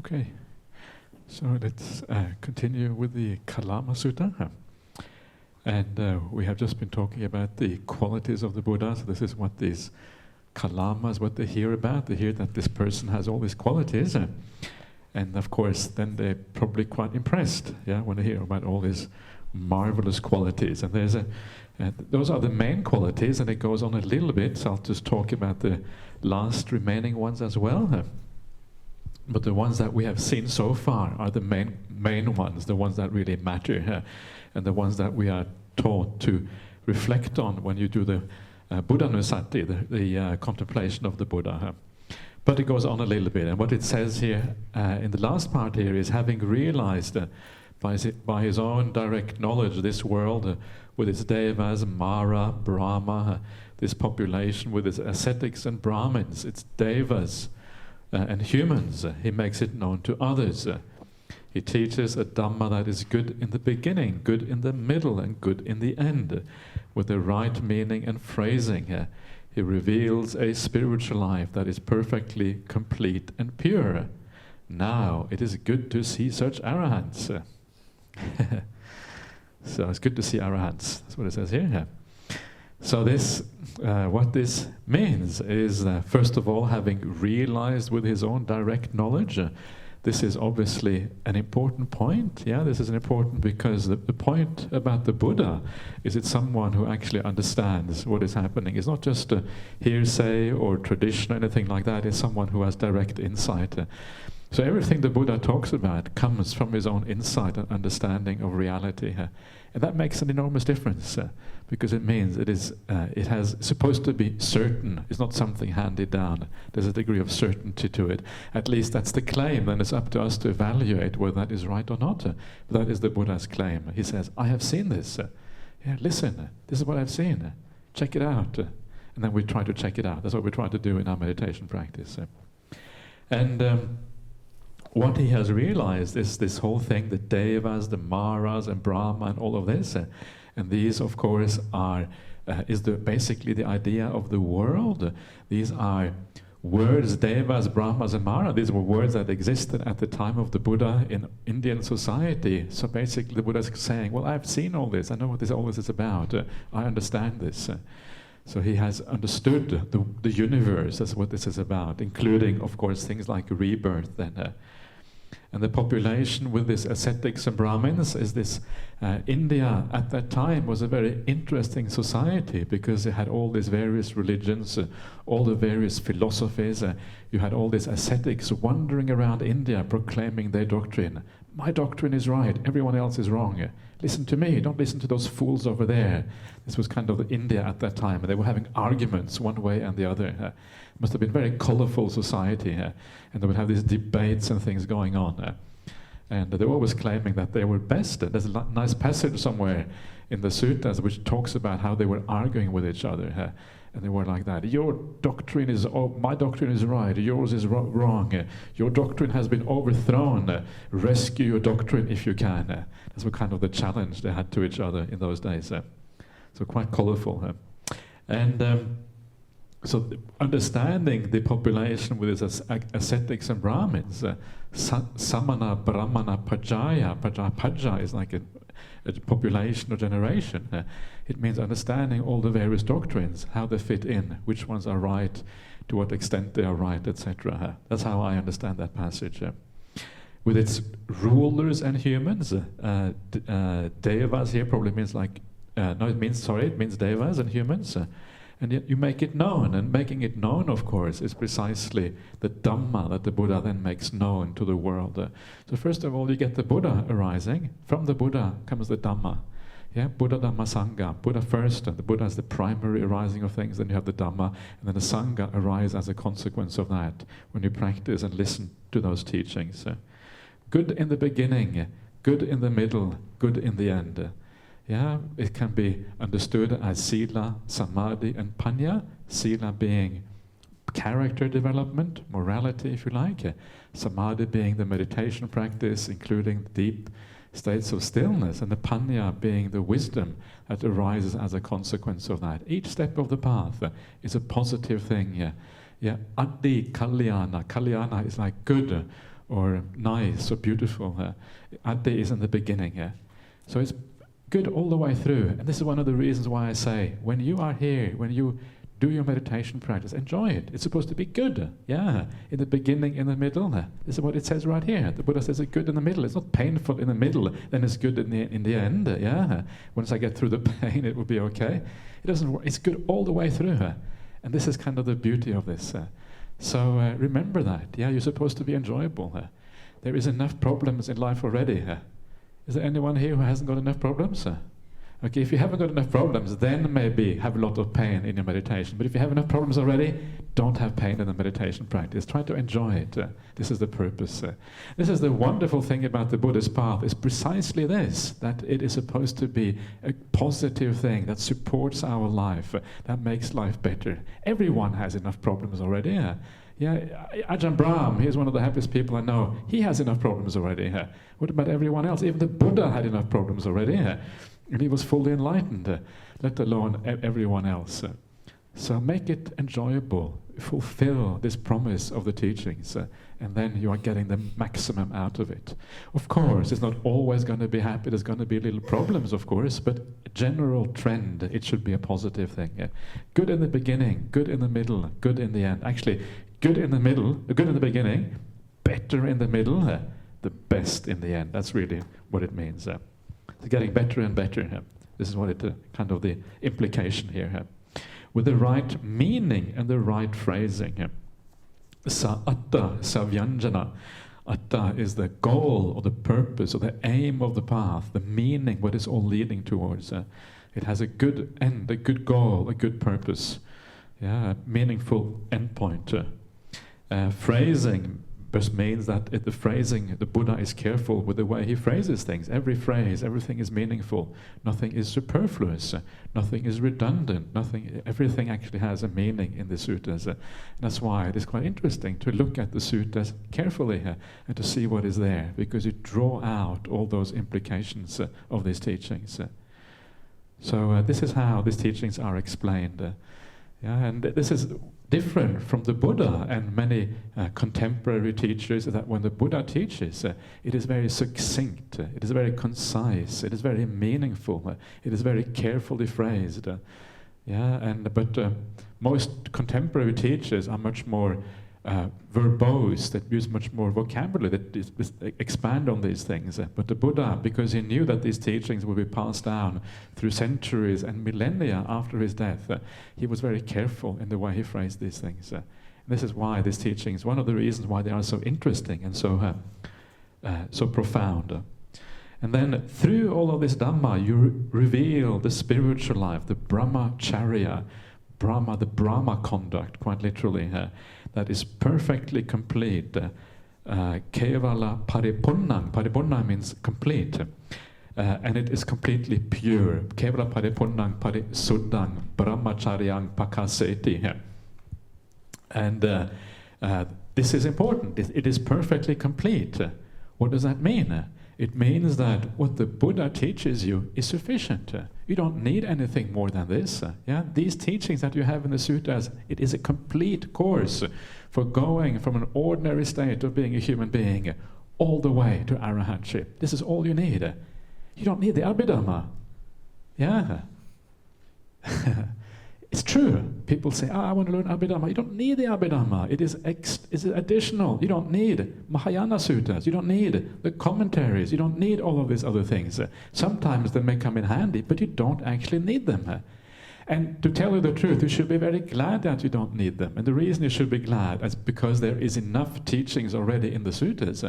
Okay, so let's continue with the Kalama Sutta. And we have just been talking about the qualities of the Buddha. So this is what these Kalamas, what they hear about. They hear that this person has all these qualities. And of course, then they're probably quite impressed, when they hear about all these marvelous qualities. And there's those are the main qualities, and it goes on a little bit. So I'll just talk about the last remaining ones as well. But the ones that we have seen so far are the main ones, the ones that really matter, and the ones that we are taught to reflect on when you do the Buddhanusati, the contemplation of the Buddha. But it goes on a little bit, and what it says here in the last part here is, having realized by his own direct knowledge this world with its devas, Mara, Brahma, this population with its ascetics and Brahmins, its devas, and humans, he makes it known to others. He teaches a Dhamma that is good in the beginning, good in the middle, and good in the end, with the right meaning and phrasing. He reveals a spiritual life that is perfectly complete and pure. Now, it is good to see such arahants. So it's good to see arahants. That's what it says here. So this, what this means is, first of all, having realized with his own direct knowledge. This is obviously an important point. This is important because the point about the Buddha is it's someone who actually understands what is happening. It's not just a hearsay or tradition or anything like that. It's someone who has direct insight. So everything the Buddha talks about comes from his own insight and understanding of reality. And that makes an enormous difference, because it means it has supposed to be certain. It's not something handed down. There's a degree of certainty to it. At least that's the claim, and it's up to us to evaluate whether that is right or not. But that is the Buddha's claim. He says, I have seen this. Listen, this is what I've seen. Check it out. And then we try to check it out. That's what we try to do in our meditation practice. And what he has realized is this whole thing, the devas, the maras, and Brahma, and all of this. And these, of course, is basically the idea of the world. These are words, devas, brahmas, and mara. These were words that existed at the time of the Buddha in Indian society. So basically the Buddha is saying, well, I've seen all this. I know what all this is about. I understand this. So he has understood the universe. That's what this is about, including, of course, things like rebirth. And the population with this ascetics and Brahmins is this. India at that time was a very interesting society because it had all these various religions, all the various philosophies. You had all these ascetics wandering around India proclaiming their doctrine. My doctrine is right, everyone else is wrong. Listen to me, don't listen to those fools over there. This was kind of India at that time, and they were having arguments one way and the other. It must have been a very colorful society, and they would have these debates and things going on. And they were always claiming that they were best. There's a nice passage somewhere in the suttas which talks about how they were arguing with each other. And they were like that. Your doctrine is, my doctrine is right, yours is wrong. Your doctrine has been overthrown. Rescue your doctrine if you can. That's what kind of the challenge they had to each other in those days. So quite colorful. And so understanding the population with its ascetics and Brahmins, samana, brahmana, pajaya. Paja is like a population or generation. It means understanding all the various doctrines, how they fit in, which ones are right, to what extent they are right, etc. That's how I understand that passage. With its rulers and humans, devas here probably means like, it means devas and humans. And yet you make it known, and making it known, of course, is precisely the Dhamma that the Buddha then makes known to the world. So first of all, you get the Buddha arising. From the Buddha comes the Dhamma. Buddha, Dhamma, Sangha. Buddha first, and the Buddha is the primary arising of things. Then you have the Dhamma, and then the Sangha arise as a consequence of that when you practice and listen to those teachings. Good in the beginning, good in the middle, good in the end. It can be understood as sila, samadhi, and panya. Sila being character development, morality, if you like. Samadhi being the meditation practice, including deep states of stillness, and the panya being the wisdom that arises as a consequence of that. Each step of the path is a positive thing. Adi kalyana. Kalyana is like good. or nice or beautiful. Adi is in the beginning. So it's good all the way through. And this is one of the reasons why I say, when you are here, when you do your meditation practice, enjoy it. It's supposed to be good. In the beginning, in the middle. This is what it says right here. The Buddha says it's good in the middle. It's not painful in the middle, then it's good in the end. Once I get through the pain, it will be okay. It doesn't work. It's good all the way through. And this is kind of the beauty of this. So remember that. You're supposed to be enjoyable. There is enough problems in life already. Is there anyone here who hasn't got enough problems? Okay, if you haven't got enough problems, then maybe have a lot of pain in your meditation. But if you have enough problems already, don't have pain in the meditation practice. Try to enjoy it. This is the purpose. This is the wonderful thing about the Buddhist path, is precisely this, that it is supposed to be a positive thing that supports our life, that makes life better. Everyone has enough problems already. Ajahn Brahm, he's one of the happiest people I know. He has enough problems already. What about everyone else? Even the Buddha had enough problems already. And he was fully enlightened, let alone everyone else. So make it enjoyable, fulfill this promise of the teachings, and then you are getting the maximum out of it. Of course, it's not always going to be happy, there's going to be little problems, of course, but general trend, it should be a positive thing. Good in the beginning, good in the middle, good in the end. Actually, good in the middle, good in the beginning, better in the middle, the best in the end. That's really what it means. It's getting better and better. This is what kind of the implication here. With the right meaning and the right phrasing. Sa atta, sa vyanjana. Atta is the goal or the purpose or the aim of the path, the meaning, what it's all leading towards. It has a good end, a good goal, a good purpose. A meaningful endpoint. Phrasing just means that the phrasing, the Buddha is careful with the way he phrases things. Every phrase, everything is meaningful. Nothing is superfluous. Nothing is redundant. Everything actually has a meaning in the suttas. And that's why it is quite interesting to look at the suttas carefully and to see what is there, because you draw out all those implications of these teachings. So this is how these teachings are explained. And this is different from the Buddha and many contemporary teachers, that when the Buddha teaches, it is very succinct, it is very concise, it is very meaningful, it is very carefully phrased. But most contemporary teachers are much more verbose, that use much more vocabulary, that expand on these things. But the Buddha, because he knew that these teachings would be passed down through centuries and millennia after his death, he was very careful in the way he phrased these things. And this is why these teachings, one of the reasons why they are so interesting and so profound. And then through all of this Dhamma, you reveal the spiritual life, the Brahmacharya, the Brahma conduct, quite literally, that is perfectly complete. Kevala paripunnang. Paripunnang means complete. And it is completely pure. Kevala paripunnang parisuddhang brahmacharyang pakaseti. And this is important. It is perfectly complete. What does that mean? It means that what the Buddha teaches you is sufficient. You don't need anything more than this. These teachings that you have in the suttas, it is a complete course for going from an ordinary state of being a human being all the way to arahantship. This is all you need. You don't need the Abhidhamma. It's true. People say, I want to learn Abhidhamma. You don't need the Abhidhamma. It is additional. You don't need Mahayana suttas. You don't need the commentaries. You don't need all of these other things. Sometimes they may come in handy, but you don't actually need them. And to tell you the truth, you should be very glad that you don't need them. And the reason you should be glad is because there is enough teachings already in the suttas.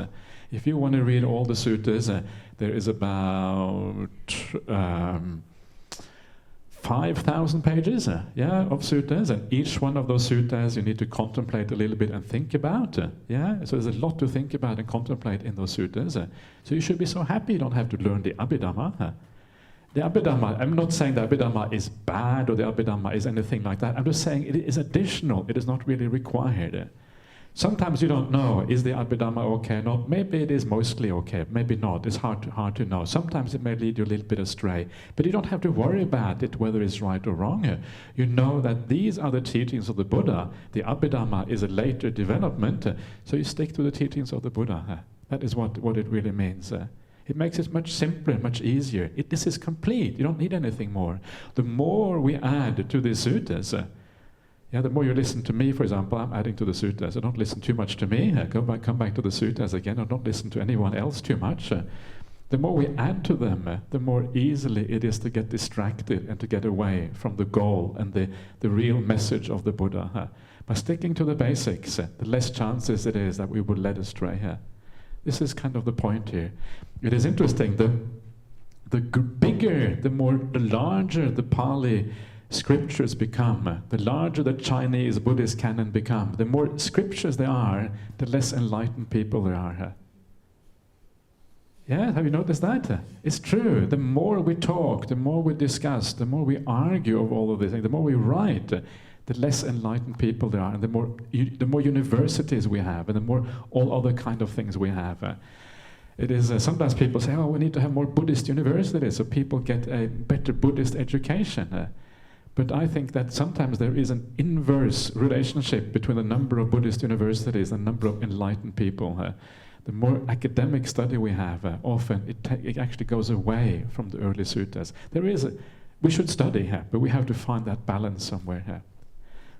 If you want to read all the suttas, there is about 5,000 pages of suttas, and each one of those suttas you need to contemplate a little bit and think about. So there's a lot to think about and contemplate in those suttas. So you should be so happy you don't have to learn the Abhidhamma. The Abhidhamma, I'm not saying the Abhidhamma is bad or the Abhidhamma is anything like that. I'm just saying it is additional. It is not really required. Sometimes you don't know, is the Abhidhamma okay or not? Maybe it is mostly okay, maybe not. It's hard to know. Sometimes it may lead you a little bit astray. But you don't have to worry about it, whether it's right or wrong. You know that these are the teachings of the Buddha. The Abhidhamma is a later development, so you stick to the teachings of the Buddha. That is what it really means. It makes it much simpler, much easier. This is complete. You don't need anything more. The more we add to the suttas, the more you listen to me, for example, I'm adding to the suttas. So don't listen too much to me. Come back to the suttas again, or don't listen to anyone else too much. The more we add to them, the more easily it is to get distracted and to get away from the goal and the real message of the Buddha. By sticking to the basics, the less chances it is that we will let astray. This is kind of the point here. It is interesting. The bigger, the larger the Pali scriptures become, the larger the Chinese Buddhist canon become, the more scriptures there are, the less enlightened people there are. Yeah, have you noticed that? It's true. The more we talk, the more we discuss, the more we argue over all of these things, the more we write, the less enlightened people there are, and the more universities we have, and the more all other kind of things we have. It is sometimes people say, we need to have more Buddhist universities so people get a better Buddhist education. But I think that sometimes there is an inverse relationship between the number of Buddhist universities and the number of enlightened people. The more academic study we have, often it actually goes away from the early suttas. We should study here, but we have to find that balance somewhere here.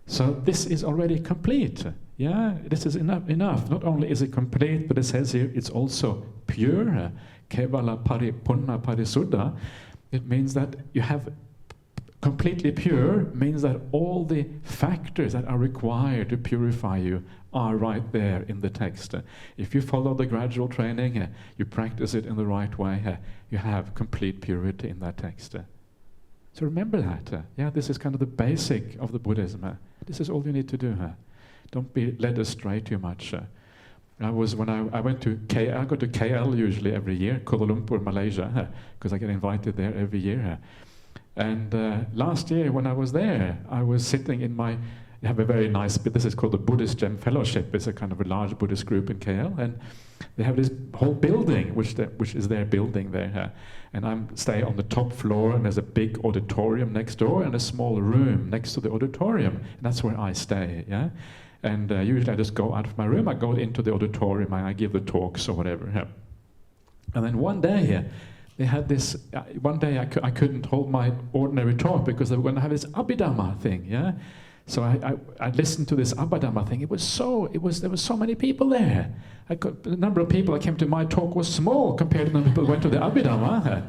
So this is already complete. This is enough. Not only is it complete, but it says here it's also pure. Kevala paripunna parisuddha. It means that you have completely pure, means that all the factors that are required to purify you are right there in the text. If you follow the gradual training, you practice it in the right way, you have complete purity in that text. So remember that. This is kind of the basic of the Buddhism. This is all you need to do. Don't be led astray too much. I went to KL, I go to KL usually every year, Kuala Lumpur, Malaysia, because I get invited there every year. And last year when I was there, I was sitting in you have a very nice, this is called the Buddhist Gem Fellowship. It's a kind of a large Buddhist group in KL, and they have this whole building, which is their building there. And I'm staying on the top floor, and there's a big auditorium next door, and a small room next to the auditorium, and that's where I stay. And usually I just go out of my room, I go into the auditorium, I give the talks or whatever. And then one day, they had this. One day I couldn't hold my ordinary talk because they were going to have this Abhidhamma thing. So I listened to this Abhidhamma thing. There were so many people there. The number of people that came to my talk was small compared to the people who went to the Abhidhamma.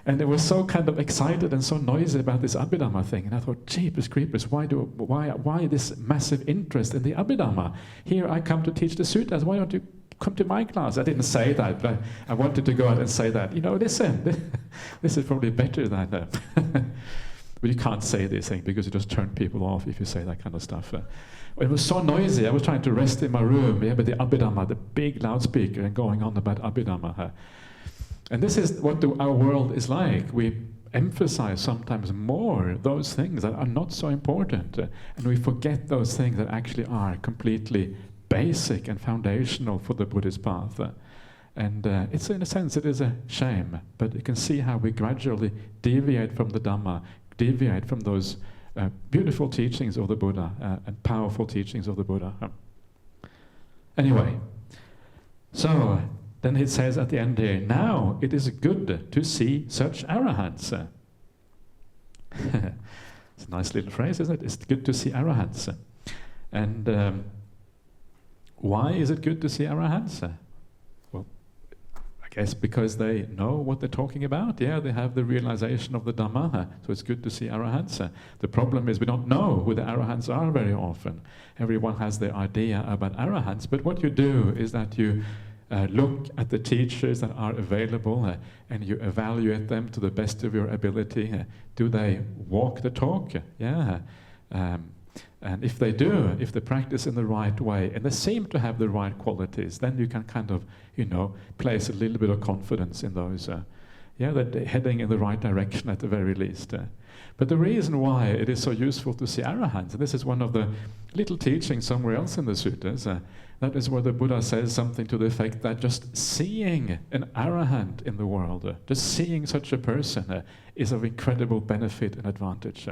And they were so kind of excited and so noisy about this Abhidhamma thing. And I thought, jeepers creepers, why this massive interest in the Abhidhamma? Here I come to teach the suttas. Why don't you come to my class? I didn't say that, but I wanted to go out and say that. Listen, this is probably better than that. But you can't say this thing because you just turn people off if you say that kind of stuff. It was so noisy. I was trying to rest in my room, but the Abhidhamma, the big loudspeaker, and going on about Abhidhamma. And this is what our world is like. We emphasize sometimes more those things that are not so important, and we forget those things that actually are completely basic and foundational for the Buddhist path. And it's, in a sense, it is a shame, but you can see how we gradually deviate from the Dhamma, deviate from those beautiful teachings of the Buddha and powerful teachings of the Buddha. Anyway, so then it says at the end here, now it is good to see such arahants. It's a nice little phrase, isn't it? It's good to see arahants. And why is it good to see arahants? Well, I guess because they know what they're talking about. They have the realization of the Dhamma, so it's good to see arahants. The problem is we don't know who the arahants are very often. Everyone has their idea about arahants, but what you do is that you look at the teachers that are available and you evaluate them to the best of your ability. Do they walk the talk? And if they do, if they practice in the right way, and they seem to have the right qualities, then you can kind of, place a little bit of confidence in those. That they're heading in the right direction at the very least. But the reason why it is so useful to see arahants, and this is one of the little teachings somewhere else in the suttas, that is where the Buddha says something to the effect that just seeing an arahant in the world, just seeing such a person is of incredible benefit and advantage.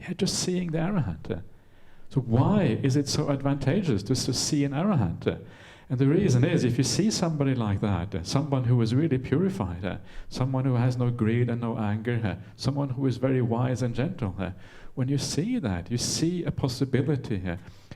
Yeah, just seeing the arahant. So why is it so advantageous just to see an arahant? And the reason is, if you see somebody like that, someone who is really purified, someone who has no greed and no anger, someone who is very wise and gentle, when you see that, you see a possibility,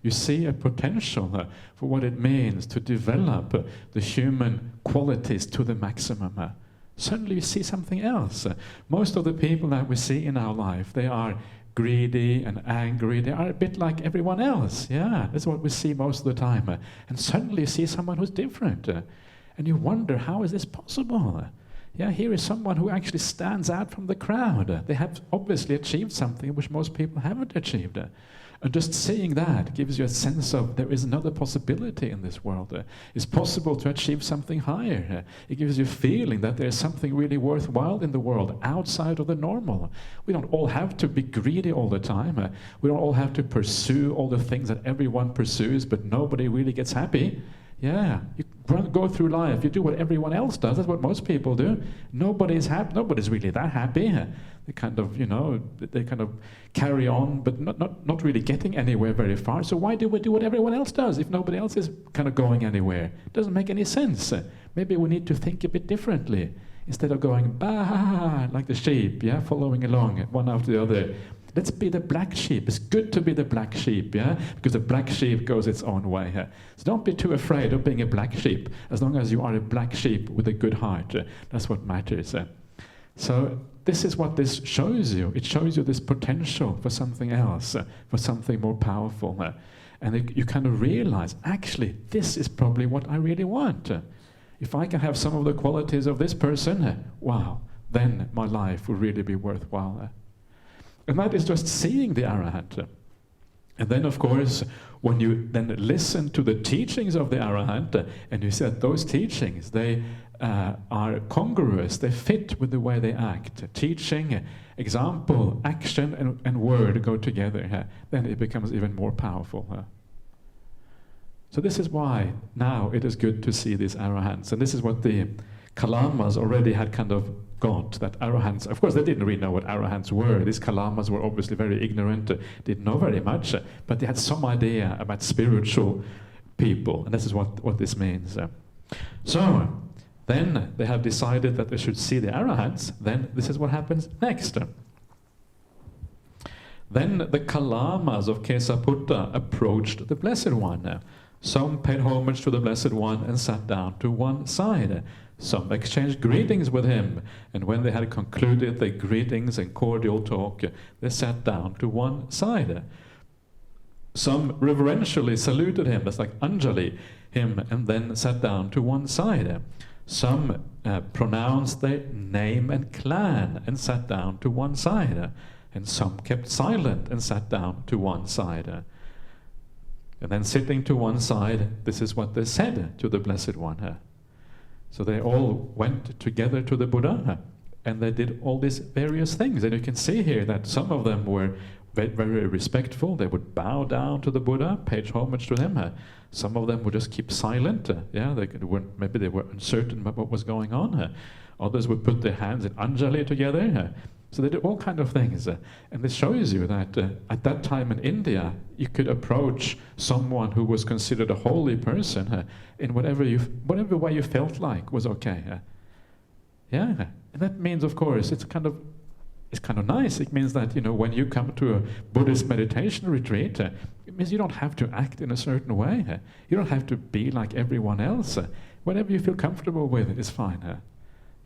you see a potential for what it means to develop the human qualities to the maximum. Suddenly you see something else. Most of the people that we see in our life, they are greedy and angry. They are a bit like everyone else. Yeah, that's what we see most of the time. And suddenly you see someone who's different. And you wonder, how is this possible? Yeah, here is someone who actually stands out from the crowd. They have obviously achieved something which most people haven't achieved. And just seeing that gives you a sense of there is another possibility in this world. It's possible to achieve something higher. It gives you a feeling that there's something really worthwhile in the world outside of the normal. We don't all have to be greedy all the time. We don't all have to pursue all the things that everyone pursues, but nobody really gets happy. Yeah, you go through life, you do what everyone else does. That's what most people do. Nobody's happy. Nobody's really that happy. They kind of, they kind of carry on, but not really getting anywhere very far. So why do we do what everyone else does if nobody else is kind of going anywhere? It doesn't make any sense. Maybe we need to think a bit differently. Instead of going, bah, like the sheep, yeah, following along, one after the other. Let's be the black sheep. It's good to be the black sheep, yeah? Because the black sheep goes its own way. So don't be too afraid of being a black sheep, as long as you are a black sheep with a good heart. That's what matters. So this is what this shows you. It shows you this potential for something else, for something more powerful. And you kind of realize, actually, this is probably what I really want. If I can have some of the qualities of this person, wow, then my life will really be worthwhile. And that is just seeing the arahant. And then, of course, when you then listen to the teachings of the arahant, and you see that those teachings, they are congruous, they fit with the way they act. Teaching, example, action, and word go together. Then it becomes even more powerful. So this is why now it is good to see these arahants. And this is what the Kalamas already had kind of got, that arahants, of course they didn't really know what arahants were. These Kalamas were obviously very ignorant, didn't know very much, but they had some idea about spiritual people, and this is what this means. So, then they have decided that they should see the arahants. Then this is what happens next. Then the Kalamas of Kesaputta approached the Blessed One. Some paid homage to the Blessed One and sat down to one side. Some exchanged greetings with him, and when they had concluded their greetings and cordial talk, they sat down to one side. Some reverentially saluted him, that's like Anjali, him, and then sat down to one side. Some pronounced their name and clan and sat down to one side. And some kept silent and sat down to one side. And then sitting to one side, this is what they said to the Blessed One. So they all went together to the Buddha, and they did all these various things. And you can see here that some of them were very, very respectful. They would bow down to the Buddha, pay homage to him. Some of them would just keep silent. Maybe they were uncertain about what was going on. Others would put their hands in Anjali together. So they did all kind of things. And this shows you that at that time in India, you could approach someone who was considered a holy person in whatever way you felt like was okay. Yeah, and that means, of course, it's kind of nice. It means that, when you come to a Buddhist meditation retreat, it means you don't have to act in a certain way. You don't have to be like everyone else. Whatever you feel comfortable with is fine.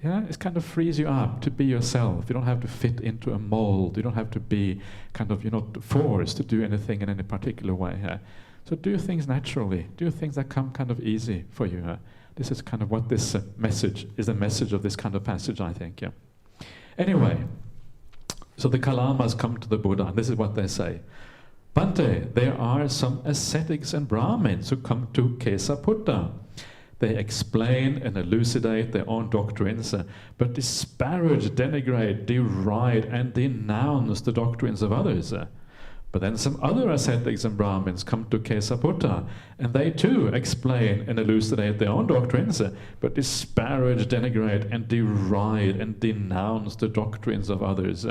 Yeah, it kind of frees you up to be yourself. You don't have to fit into a mold. You don't have to be kind of, forced to do anything in any particular way. So do things naturally. Do things that come kind of easy for you. This is kind of what this message is, the message of this kind of passage, I think. Yeah. Anyway, so the Kalamas come to the Buddha, and this is what they say. Bhante, there are some ascetics and Brahmins who come to Kesaputta. They explain and elucidate their own doctrines, but disparage, denigrate, deride, and denounce the doctrines of others. But then some other ascetics and Brahmins come to Kesaputta, and they too explain and elucidate their own doctrines, but disparage, denigrate, and deride and denounce the doctrines of others.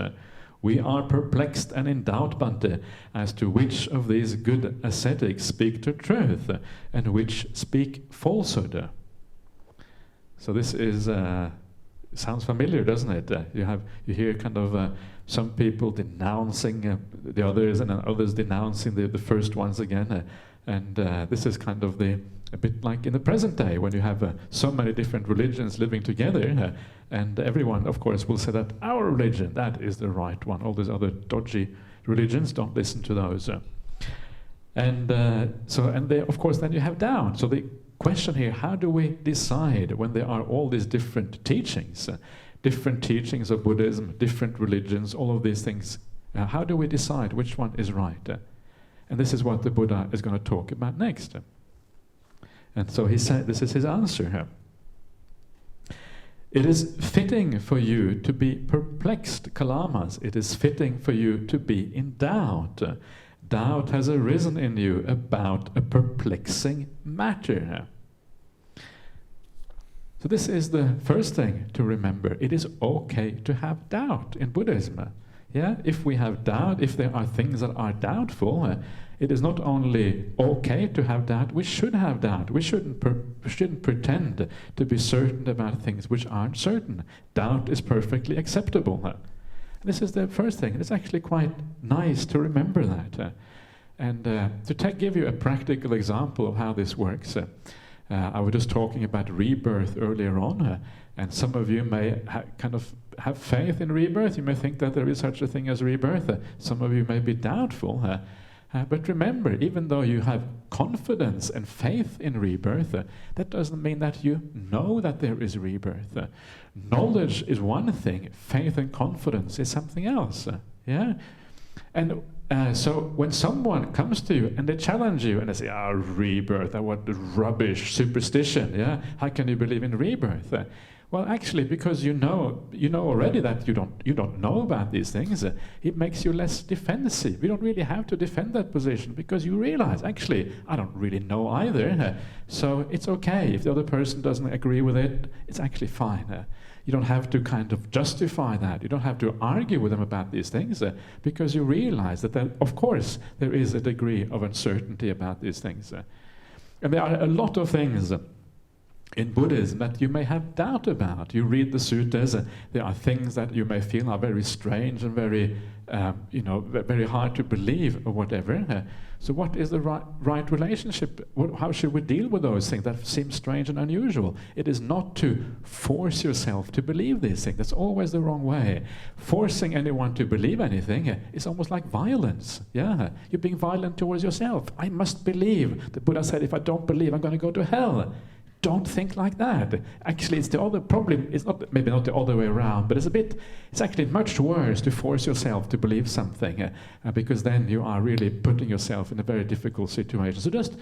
We are perplexed and in doubt, Bhante, as to which of these good ascetics speak the truth and which speak falsehood. So this is sounds familiar, doesn't it? You hear kind of some people denouncing the others, and then others denouncing the first ones again, and this is kind of a bit like in the present day when you have so many different religions living together, and everyone, of course, will say that our religion, that is the right one. All these other dodgy religions, don't listen to those. And of course, then you have doubt. So the question here: how do we decide when there are all these different teachings? Different teachings of Buddhism, different religions, all of these things. How do we decide which one is right? And this is what the Buddha is going to talk about next. And so he said, this is his answer here. It is fitting for you to be perplexed, Kalamas. It is fitting for you to be in doubt. Doubt has arisen in you about a perplexing matter. So this is the first thing to remember. It is okay to have doubt in Buddhism. Yeah, if we have doubt, if there are things that are doubtful, it is not only okay to have doubt, we should have doubt. We shouldn't pretend to be certain about things which aren't certain. Doubt is perfectly acceptable. This is the first thing. It's actually quite nice to remember that. And to give you a practical example of how this works, I was just talking about rebirth earlier on, and some of you may kind of have faith in rebirth. You may think that there is such a thing as rebirth. Some of you may be doubtful. But remember, even though you have confidence and faith in rebirth, that doesn't mean that you know that there is rebirth. Knowledge is one thing, faith and confidence is something else. Yeah? And so when someone comes to you and they challenge you and they say, rebirth, what rubbish, superstition, yeah? How can you believe in rebirth? Well, actually, because you know already that you don't know about these things, it makes you less defensive. You don't really have to defend that position because you realize, actually, I don't really know either. So it's okay. If the other person doesn't agree with it, it's actually fine. You don't have to kind of justify that. You don't have to argue with them about these things because you realize that, of course, there is a degree of uncertainty about these things. And there are a lot of things in Buddhism that you may have doubt about. You read the suttas, there are things that you may feel are very strange and very, very hard to believe or whatever. So what is the right relationship? How should we deal with those things that seem strange and unusual? It is not to force yourself to believe these things. That's always the wrong way. Forcing anyone to believe anything is almost like violence. Yeah, you're being violent towards yourself. I must believe. The Buddha said, if I don't believe, I'm going to go to hell. Don't think like that. Actually, it's the other problem. It's not maybe not the other way around, but it's actually much worse to force yourself to believe something because then you are really putting yourself in a very difficult situation. So just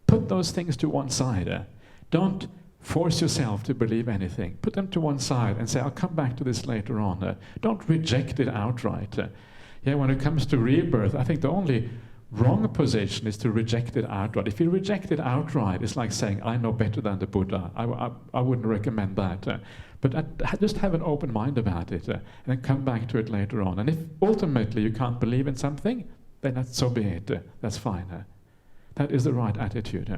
put those things to one side. Don't force yourself to believe anything. Put them to one side and say, I'll come back to this later on. Don't reject it outright. When it comes to rebirth, I think the only wrong position is to reject it outright. If you reject it outright, it's like saying, I know better than the Buddha. I wouldn't recommend that. But just have an open mind about it and then come back to it later on. And if ultimately you can't believe in something, then that's so be it. That's fine. That is the right attitude.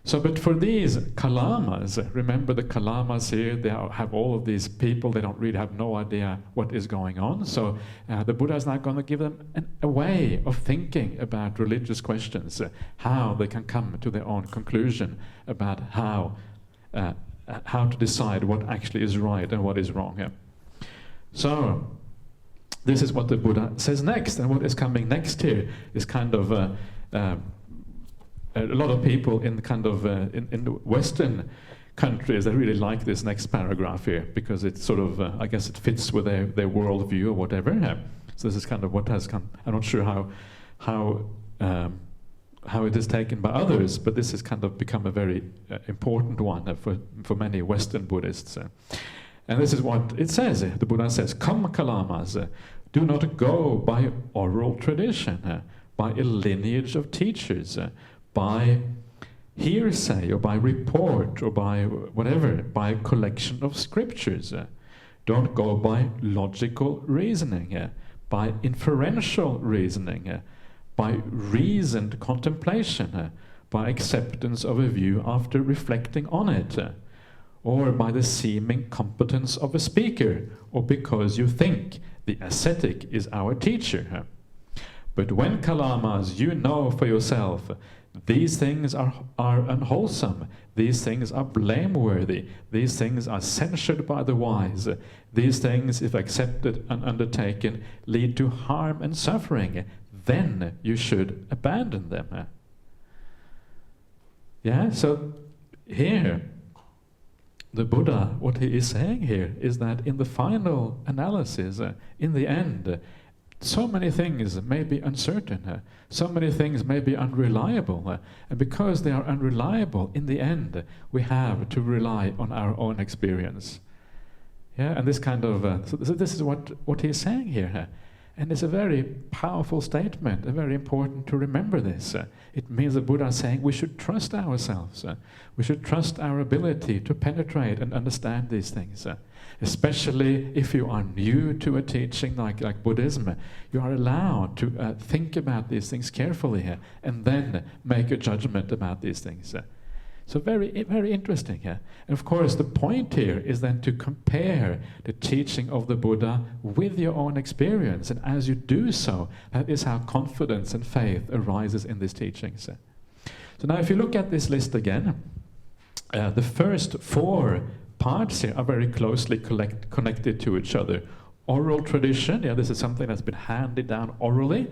So, but for these Kalamas, remember the Kalamas here, they have all of these people, they don't really have no idea what is going on. So the Buddha is now going to give them a way of thinking about religious questions, how they can come to their own conclusion about how to decide what actually is right and what is wrong. So this is what the Buddha says next, and what is coming next here is kind of a lot of people in kind of in the Western countries, they really like this next paragraph here because it's sort of, I guess it fits with their worldview or whatever. So this is kind of what has come. I'm not sure how how it is taken by others, but this has kind of become a very important one for many Western Buddhists. And this is what it says. The Buddha says, "Come, Kalamas, do not go by oral tradition, by a lineage of teachers, by hearsay or by report or by whatever, by a collection of scriptures. Don't go by logical reasoning, by inferential reasoning, by reasoned contemplation, by acceptance of a view after reflecting on it, or by the seeming competence of a speaker, or because you think the ascetic is our teacher. But when, Kalamas, you know for yourself, these things are unwholesome, these things are blameworthy, these things are censured by the wise, these things, if accepted and undertaken, lead to harm and suffering, then you should abandon them." Yeah, so here, the Buddha, what he is saying here is that in the final analysis, in the end, so many things may be uncertain, so many things may be unreliable, and because they are unreliable, in the end, we have to rely on our own experience. Yeah, and this kind of, so this is what he is saying here. And it's a very powerful statement, very important to remember this. It means the Buddha is saying we should trust ourselves. We should trust our ability to penetrate and understand these things. Especially if you are new to a teaching like Buddhism, you are allowed to think about these things carefully and then make a judgment about these things. So very, very interesting. And of course, the point here is then to compare the teaching of the Buddha with your own experience. And as you do so, that is how confidence and faith arises in these teachings. So now if you look at this list again, the first 4 parts here are very closely connected to each other. Oral tradition, this is something that's been handed down orally.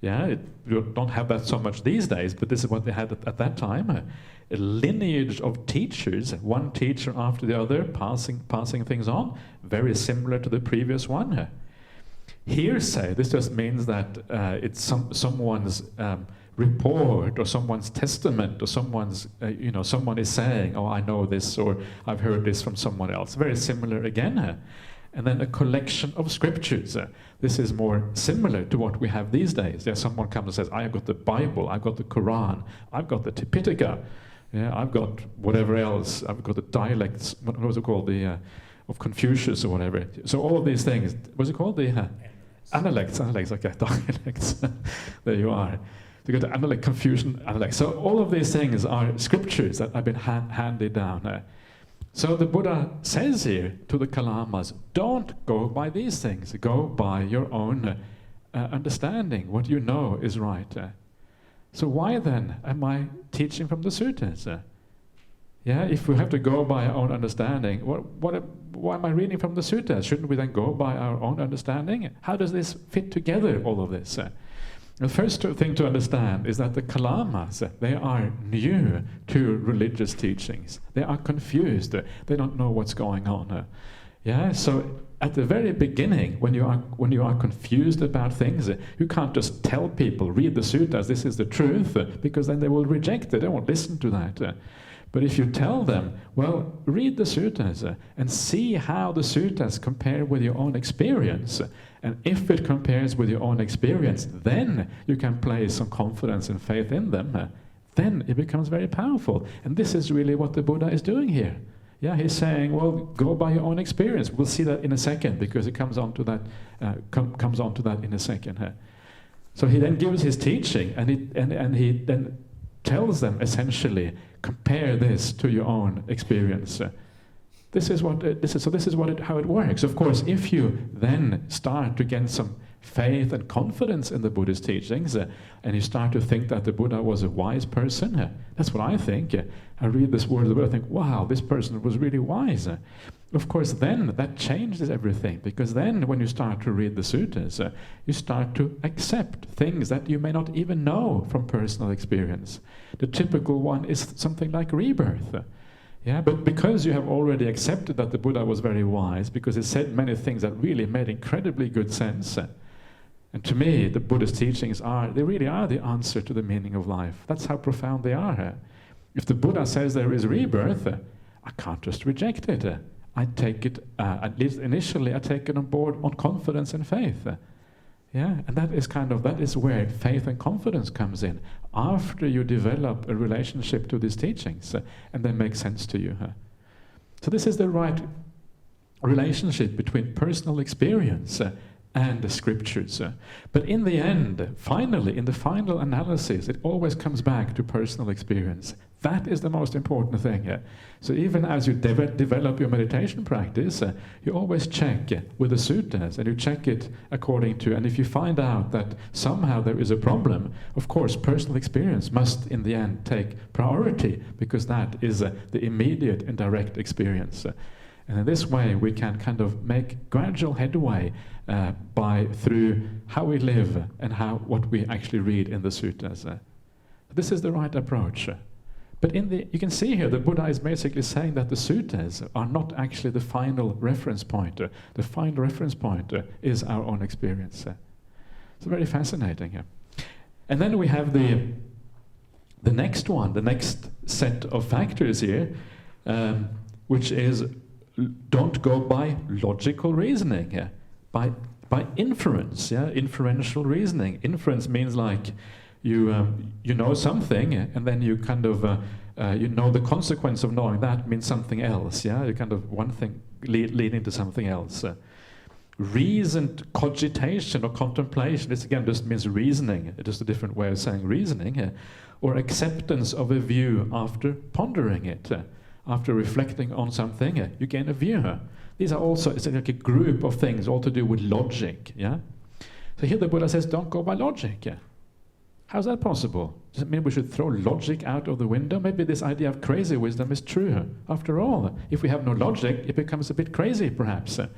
You don't have that so much these days, but this is what they had at that time. A lineage of teachers, one teacher after the other, passing things on, very similar to the previous one. Hearsay, this just means that it's someone's report or someone's testament or someone's, someone is saying, "Oh, I know this," or "I've heard this from someone else." Very similar again. And then a collection of scriptures. This is more similar to what we have these days. Someone comes and says, "I've got the Bible, I've got the Quran, I've got the Tipitaka, I've got whatever else, I've got the dialects," what was it called, of Confucius or whatever. So all of these things, what's it called? The analects, okay, dialects. There you are. You got the analect, Confucian analect. So all of these things are scriptures that have been handed down. So the Buddha says here to the Kalamas, don't go by these things, go by your own understanding, what you know is right. So why then am I teaching from the suttas? If we have to go by our own understanding, why am I reading from the suttas? Shouldn't we then go by our own understanding? How does this fit together, all of this? The first thing to understand is that the Kalamas, they are new to religious teachings. They are confused. They don't know what's going on. So at the very beginning, when you are confused about things, you can't just tell people, read the suttas, this is the truth, because then they will reject it. They won't listen to that. But if you tell them, well, read the suttas and see how the suttas compare with your own experience, and if it compares with your own experience, then you can place some confidence and faith in them. Then it becomes very powerful. And this is really what the Buddha is doing here. He's saying, well, go by your own experience. We'll see that in a second, because it comes on to that in a second. So he then gives his teaching, and he then tells them essentially, compare this to your own experience. This is how it works. Of course, if you then start to gain some faith and confidence in the Buddhist teachings, and you start to think that the Buddha was a wise person, that's what I think. I read this word of the Buddha, I think, wow, this person was really wise. Of course, then that changes everything, because then when you start to read the suttas, you start to accept things that you may not even know from personal experience. The typical one is something like rebirth. But because you have already accepted that the Buddha was very wise, because he said many things that really made incredibly good sense, And to me, the Buddhist teachings they really are the answer to the meaning of life. That's how profound they are. If the Buddha says there is rebirth, I can't just reject it. I take it, at least initially, I take it on board on confidence and faith. Yeah, and that is where faith and confidence comes in, after you develop a relationship to these teachings, and they make sense to you. So this is the right relationship between personal experience and the scriptures. But in the end, finally, in the final analysis, it always comes back to personal experience. That is the most important thing. So even as you develop your meditation practice, you always check with the suttas, and you check it according to, and if you find out that somehow there is a problem, of course personal experience must in the end take priority, because that is the immediate and direct experience. And in this way we can kind of make gradual headway through how we live and what we actually read in the suttas. This is the right approach. But you can see here the Buddha is basically saying that the suttas are not actually the final reference point. The final reference point is our own experience. It's very fascinating. And then we have the next one, the next set of factors here, which is don't go by logical reasoning, by inference, inferential reasoning. Inference means like you know something, and then you kind of you know the consequence of knowing that means something else. You kind of one thing leading to something else. Reasoned cogitation or contemplation, this again just means reasoning. It's just a different way of saying reasoning, or acceptance of a view after pondering it. After reflecting on something, you gain a view. These are also, it's like a group of things all to do with logic. So here the Buddha says, don't go by logic. How's that possible? Does it mean we should throw logic out of the window? Maybe this idea of crazy wisdom is true. After all, if we have no logic, it becomes a bit crazy, perhaps. So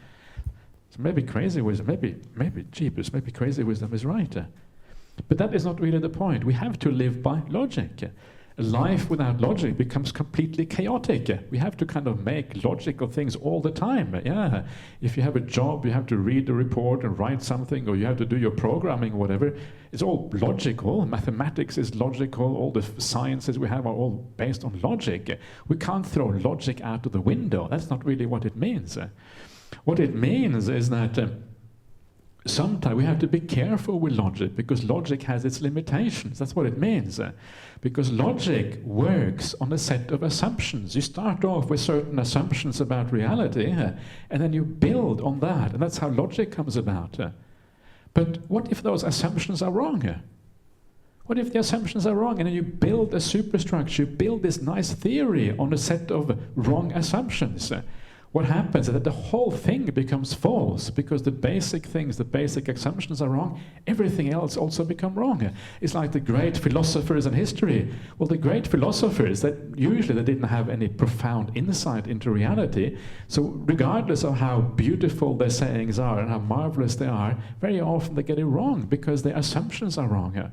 maybe crazy wisdom, maybe crazy wisdom is right. But that is not really the point. We have to live by logic. Life without logic becomes completely chaotic. We have to kind of make logical things all the time. If you have a job, you have to read the report and write something, or you have to do your programming, whatever. It's all logical. Mathematics is logical. All the sciences we have are all based on logic. We can't throw logic out of the window. That's not really what it means. What it means is that sometimes we have to be careful with logic, because logic has its limitations. That's what it means. Because logic works on a set of assumptions. You start off with certain assumptions about reality, and then you build on that, and that's how logic comes about. But what if those assumptions are wrong? What if the assumptions are wrong, and then you build a superstructure, you build this nice theory on a set of wrong assumptions? What happens is that the whole thing becomes false, because the basic things, the basic assumptions are wrong. Everything else also becomes wrong. It's like the great philosophers in history. Well, the great philosophers, that usually they didn't have any profound insight into reality. So regardless of how beautiful their sayings are and how marvelous they are, very often they get it wrong because their assumptions are wrong.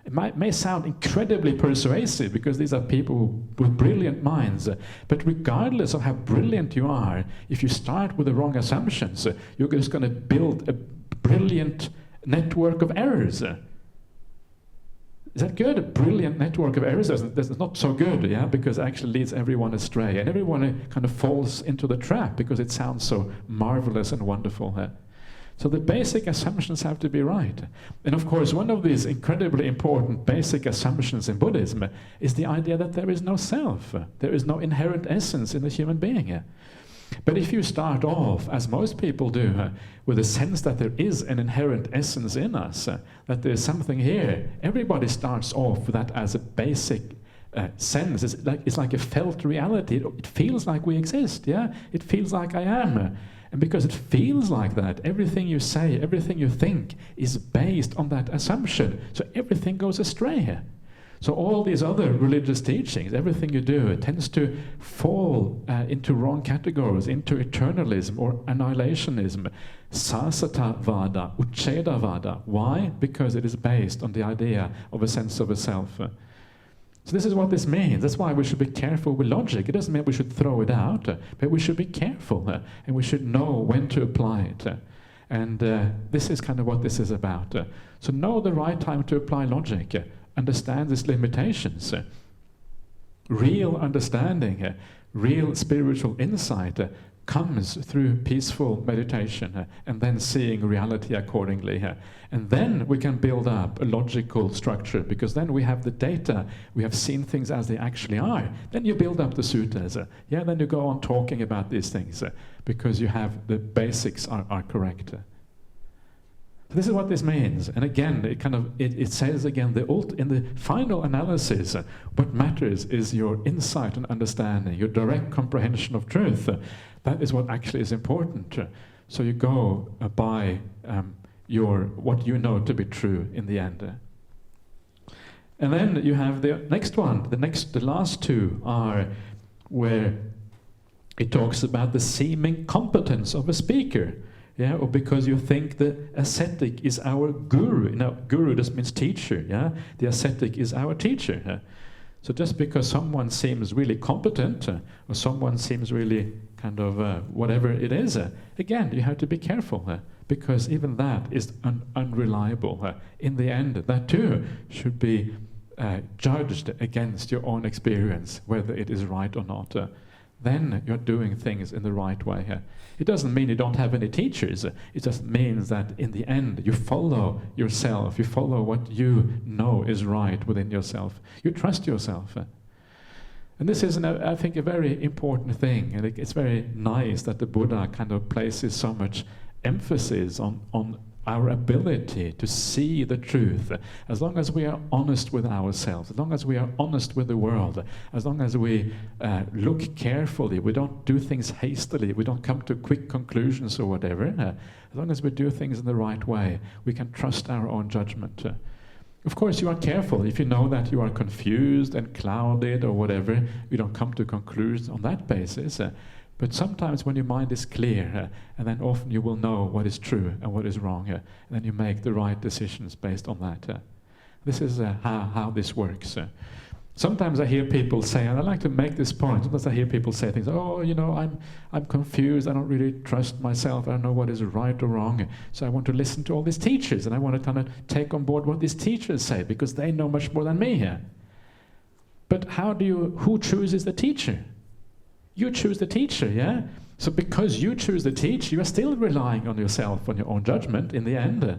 It may sound incredibly persuasive, because these are people with brilliant minds, but regardless of how brilliant you are, if you start with the wrong assumptions, you're just going to build a brilliant network of errors. Is that good? A brilliant network of errors? That's not so good, because it actually leads everyone astray, and everyone kind of falls into the trap because it sounds so marvelous and wonderful. So the basic assumptions have to be right. And of course, one of these incredibly important basic assumptions in Buddhism is the idea that there is no self. There is no inherent essence in the human being. But if you start off, as most people do, with a sense that there is an inherent essence in us, that there is something here, everybody starts off with that as a basic sense. It's like a felt reality. It feels like we exist, It feels like I am. And because it feels like that, everything you say, everything you think is based on that assumption. So everything goes astray. So all these other religious teachings, everything you do, it tends to fall into wrong categories, into eternalism or annihilationism, sasata-vada, ucheda-vada. Why? Because it is based on the idea of a sense of a self. So this is what this means. That's why we should be careful with logic. It doesn't mean we should throw it out, but we should be careful, and we should know when to apply it. And this is kind of what this is about. So know the right time to apply logic, understand its limitations. Real understanding, real spiritual insight comes through peaceful meditation and then seeing reality accordingly. And then we can build up a logical structure, because then we have the data, we have seen things as they actually are. Then you build up the suttas. Then you go on talking about these things because you have the basics are correct. So this is what this means. And again, it says again, in the final analysis, what matters is your insight and understanding, your direct comprehension of truth. That is what actually is important. So you go by what you know to be true in the end. And then you have the next one. The last two are where it talks about the seeming competence of a speaker. Or because you think the ascetic is our guru. Now, guru just means teacher. The ascetic is our teacher. So just because someone seems really competent, or someone seems really kind of whatever it is, again, you have to be careful, because even that is unreliable. In the end, that too should be judged against your own experience, whether it is right or not. Then you're doing things in the right way. It doesn't mean you don't have any teachers. It just means that in the end you follow yourself. You follow what you know is right within yourself. You trust yourself. And this is, I think, a very important thing. And it's very nice that the Buddha kind of places so much emphasis on our ability to see the truth. As long as we are honest with ourselves, as long as we are honest with the world, as long as we look carefully, we don't do things hastily, we don't come to quick conclusions or whatever, as long as we do things in the right way, we can trust our own judgment. Of course, you are careful. If you know that you are confused and clouded or whatever, you don't come to conclusions on that basis. But sometimes when your mind is clear, and then often you will know what is true and what is wrong, and then you make the right decisions based on that. This is how this works. Sometimes I hear people say, and I like to make this point, sometimes I hear people say things, I'm confused, I don't really trust myself, I don't know what is right or wrong, so I want to listen to all these teachers, and I want to kind of take on board what these teachers say, because they know much more than me here. But who chooses the teacher? You choose the teacher, So because you choose the teacher, you are still relying on yourself, on your own judgment in the end.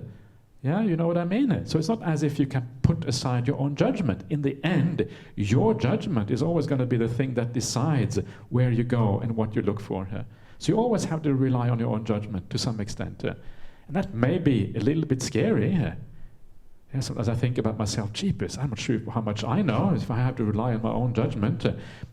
You know what I mean? So it's not as if you can put aside your own judgment. In the end, your judgment is always going to be the thing that decides where you go and what you look for. So you always have to rely on your own judgment to some extent. And that may be a little bit scary. So as I think about myself, jeepers, I'm not sure how much I know. If I have to rely on my own judgment,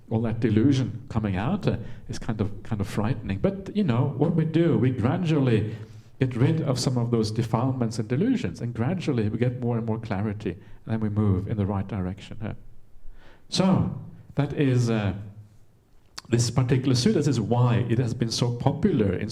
all that delusion coming out is kind of frightening. But what we do, we gradually get rid of some of those defilements and delusions, and gradually we get more and more clarity, and then we move in the right direction. So that is this particular sutta. This is why it has been so popular in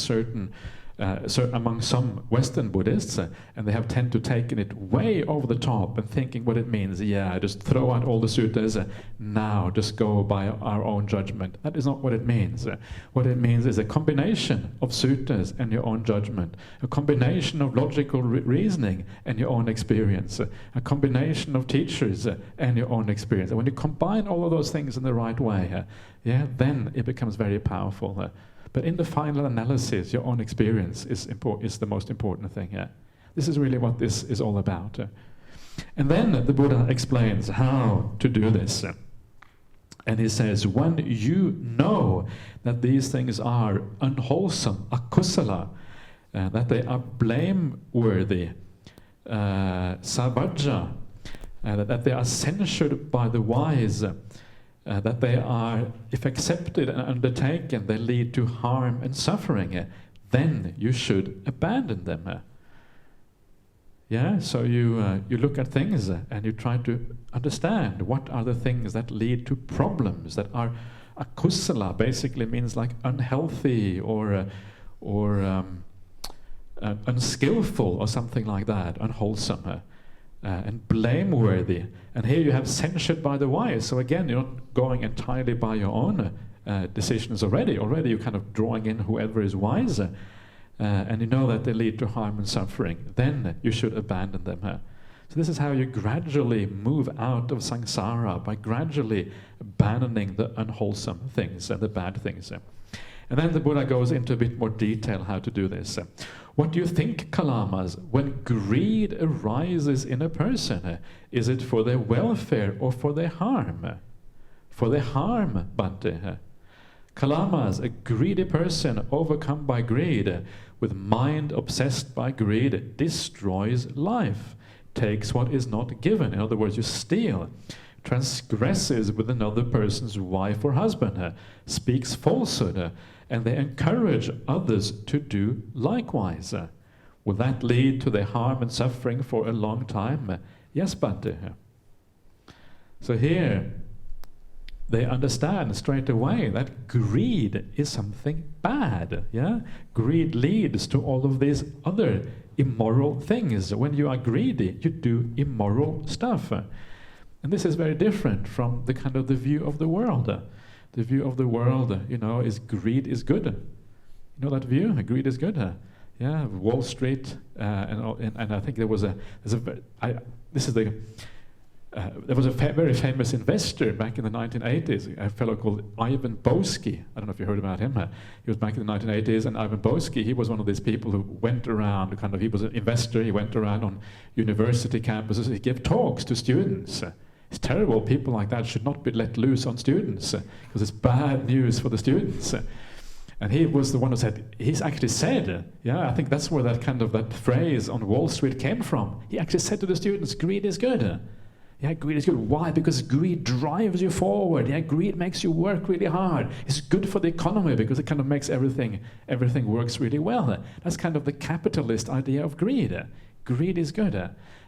among some Western Buddhists, and they have tend to taken it way over the top and thinking what it means. Just throw out all the suttas, now just go by our own judgment. That is not what it means. What it means is a combination of suttas and your own judgment, a combination of logical reasoning and your own experience, a combination of teachers and your own experience. And when you combine all of those things in the right way, then it becomes very powerful. But in the final analysis, your own experience is the most important thing. This is really what this is all about. And then the Buddha explains how to do this. And he says, when you know that these things are unwholesome, akusala, that they are blameworthy, sabajja, that they are censured by the wise, that they are, if accepted and undertaken, they lead to harm and suffering, then you should abandon them. So you look at things and you try to understand what are the things that lead to problems, that are akusala, basically means like unhealthy or unskillful or something like that, unwholesome. And blameworthy. And here you have censured by the wise. So again, you're not going entirely by your own decisions already. Already you're kind of drawing in whoever is wiser. and you know that they lead to harm and suffering, then you should abandon them. So this is how you gradually move out of samsara, by gradually abandoning the unwholesome things and the bad things. And then the Buddha goes into a bit more detail how to do this. What do you think, Kalamas, when greed arises in a person? Is it for their welfare or for their harm? For their harm, Bhante. Kalamas, a greedy person overcome by greed, with mind obsessed by greed, destroys life, takes what is not given. In other words, you steal, transgresses with another person's wife or husband, speaks falsehood, and they encourage others to do likewise. Will that lead to their harm and suffering for a long time? Yes, Bhante. So here, they understand straight away that greed is something bad. Yeah, greed leads to all of these other immoral things. When you are greedy, you do immoral stuff, and this is very different from the kind of the view of the world. The view of the world, is greed is good. You know that view? Greed is good. Yeah, Wall Street, and I think there was there was a very famous investor back in the 1980s, a fellow called Ivan Boesky. I don't know if you heard about him. He was back in the 1980s, and Ivan Boesky, he was one of these people who went around, he was an investor, he went around on university campuses, he gave talks to students. It's terrible, people like that should not be let loose on students, because it's bad news for the students. And he was the one who he's actually said, I think that's where that phrase on Wall Street came from. He actually said to the students, greed is good. Yeah, greed is good. Why? Because greed drives you forward. Yeah, greed makes you work really hard. It's good for the economy because it kind of makes everything works really well. That's kind of the capitalist idea of greed. Greed is good.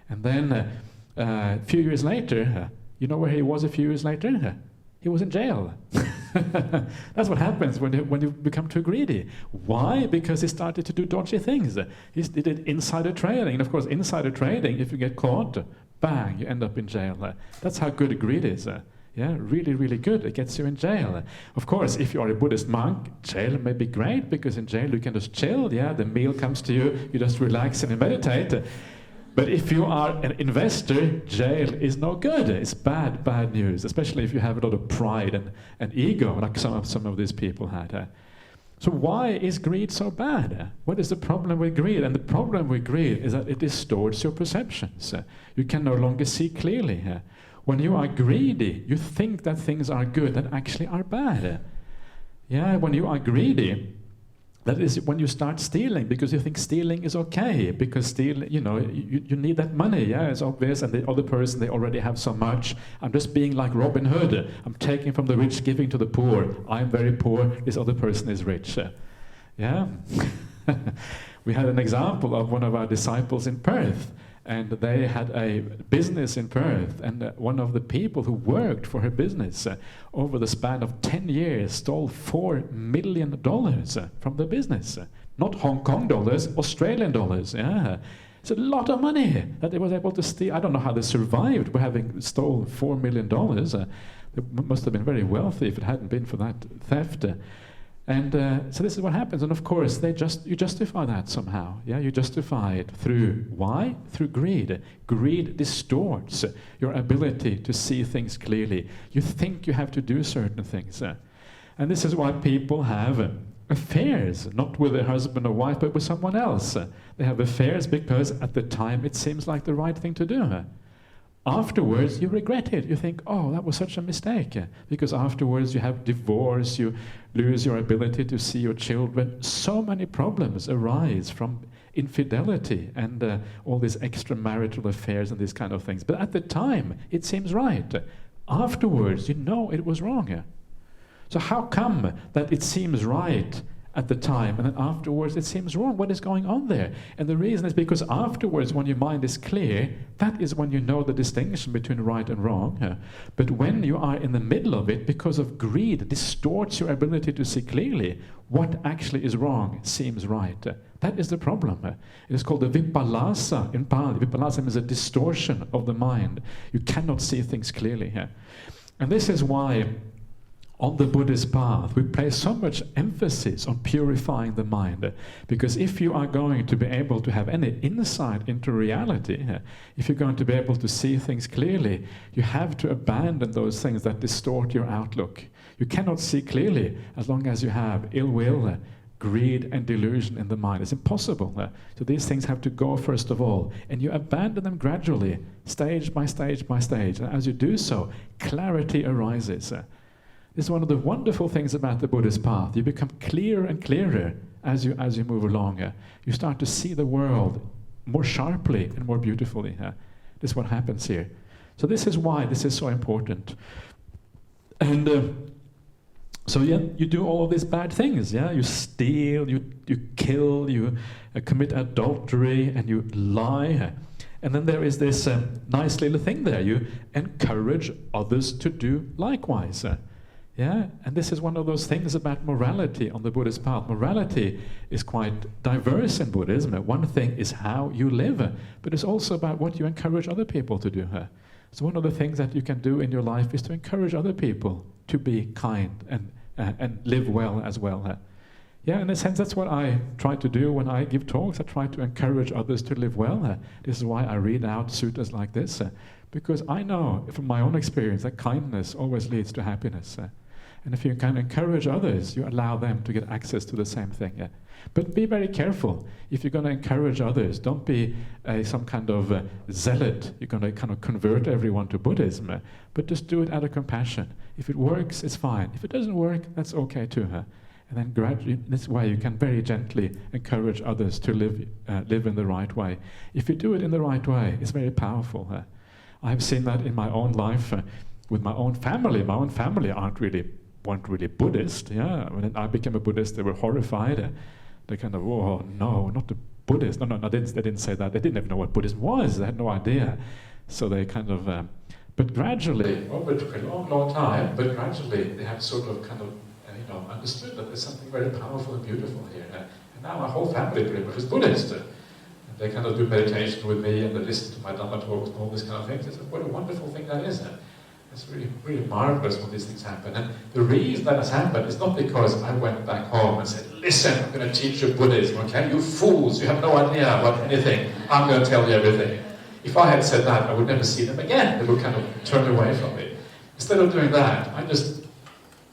And then a few years later, you know where he was a few years later? He was in jail. That's what happens when you become too greedy. Why? Because he started to do dodgy things. He did insider trading. And of course, insider trading, if you get caught, bang, you end up in jail. That's how good greed is. Yeah, really, really good. It gets you in jail. Of course, if you are a Buddhist monk, jail may be great, because in jail you can just chill. Yeah, the meal comes to you, you just relax and meditate. But if you are an investor, jail is no good. It's bad news, especially if you have a lot of pride and ego, like some of these people had. So why is greed so bad? What is the problem with greed? And the problem with greed is that it distorts your perceptions. You can no longer see clearly. When you are greedy, you think that things are good that actually are bad. Yeah, when you are greedy, that is when you start stealing, because you think stealing is okay, because stealing, you need that money, yeah, it's obvious, and the other person, they already have so much. I'm just being like Robin Hood. I'm taking from the rich, giving to the poor. I'm very poor, this other person is rich. Yeah. We had an example of one of our disciples in Perth, and they had a business in Perth, and one of the people who worked for her business over the span of 10 years stole $4 million from the business. Not Hong Kong dollars, Australian dollars. Yeah, it's a lot of money that they was able to steal. I don't know how they survived by having stolen $4 million. They must have been very wealthy if it hadn't been for that theft. And so this is what happens, and of course you justify that somehow. Yeah, you justify it through why? Through greed. Greed distorts your ability to see things clearly. You think you have to do certain things, and this is why people have affairs, not with their husband or wife, but with someone else. They have affairs because at the time it seems like the right thing to do. Afterwards, you regret it. You think, oh, that was such a mistake. Because afterwards you have divorce, you lose your ability to see your children. So many problems arise from infidelity and all these extramarital affairs and these kind of things. But at the time, it seems right. Afterwards, you know it was wrong. So how come that it seems right at the time, and then afterwards it seems wrong? What is going on there? And the reason is because afterwards, when your mind is clear, that is when you know the distinction between right and wrong. But when you are in the middle of it, because of greed, distorts your ability to see clearly what actually is wrong seems right. That is the problem. It is called the vipallasa in Pali. Vipallasa is a distortion of the mind. You cannot see things clearly here. And this is why on the Buddhist path, we place so much emphasis on purifying the mind, because if you are going to be able to have any insight into reality, if you're going to be able to see things clearly, you have to abandon those things that distort your outlook. You cannot see clearly as long as you have ill will, greed and delusion in the mind. It's impossible. So these things have to go first of all, and you abandon them gradually, stage by stage by stage. And as you do so, clarity arises. This is one of the wonderful things about the Buddhist path. You become clearer and clearer as you move along. You start to see the world more sharply and more beautifully. This is what happens here. So this is why this is so important. And so yeah, you do all of these bad things. Yeah, you steal, you kill, you commit adultery, and you lie. And then there is this nice little thing there. You encourage others to do likewise. Yeah, and this is one of those things about morality on the Buddhist path. Morality is quite diverse in Buddhism. One thing is how you live, but it's also about what you encourage other people to do. So one of the things that you can do in your life is to encourage other people to be kind and live well as well. Yeah, in a sense, that's what I try to do when I give talks. I try to encourage others to live well. This is why I read out suttas like this, because I know from my own experience that kindness always leads to happiness. And if you can encourage others, you allow them to get access to the same thing. But be very careful. If you're going to encourage others, don't be some kind of zealot. You're going to kind of convert everyone to Buddhism. But just do it out of compassion. If it works, it's fine. If it doesn't work, that's okay too. And then gradually, in this way, you can very gently encourage others to live in the right way. If you do it in the right way, it's very powerful. I've seen that in my own life with my own family. My own family weren't really Buddhist. Yeah, when I became a Buddhist, they were horrified. They kind of, oh no, not the Buddhist. No, they didn't say that. They didn't even know what Buddhism was. They had no idea. So they kind of, but gradually, over a long time, but gradually they have sort of kind of, understood that there's something very powerful and beautiful here. And now my whole family pretty much is Buddhist. And they kind of do meditation with me, and they listen to my Dhamma talks and all these kind of things. They said, what a wonderful thing that is. It's really, really marvelous when these things happen. And the reason that has happened is not because I went back home and said, listen, I'm going to teach you Buddhism, okay? You fools, you have no idea about anything. I'm going to tell you everything. If I had said that, I would never see them again. They would kind of turn away from me. Instead of doing that, I just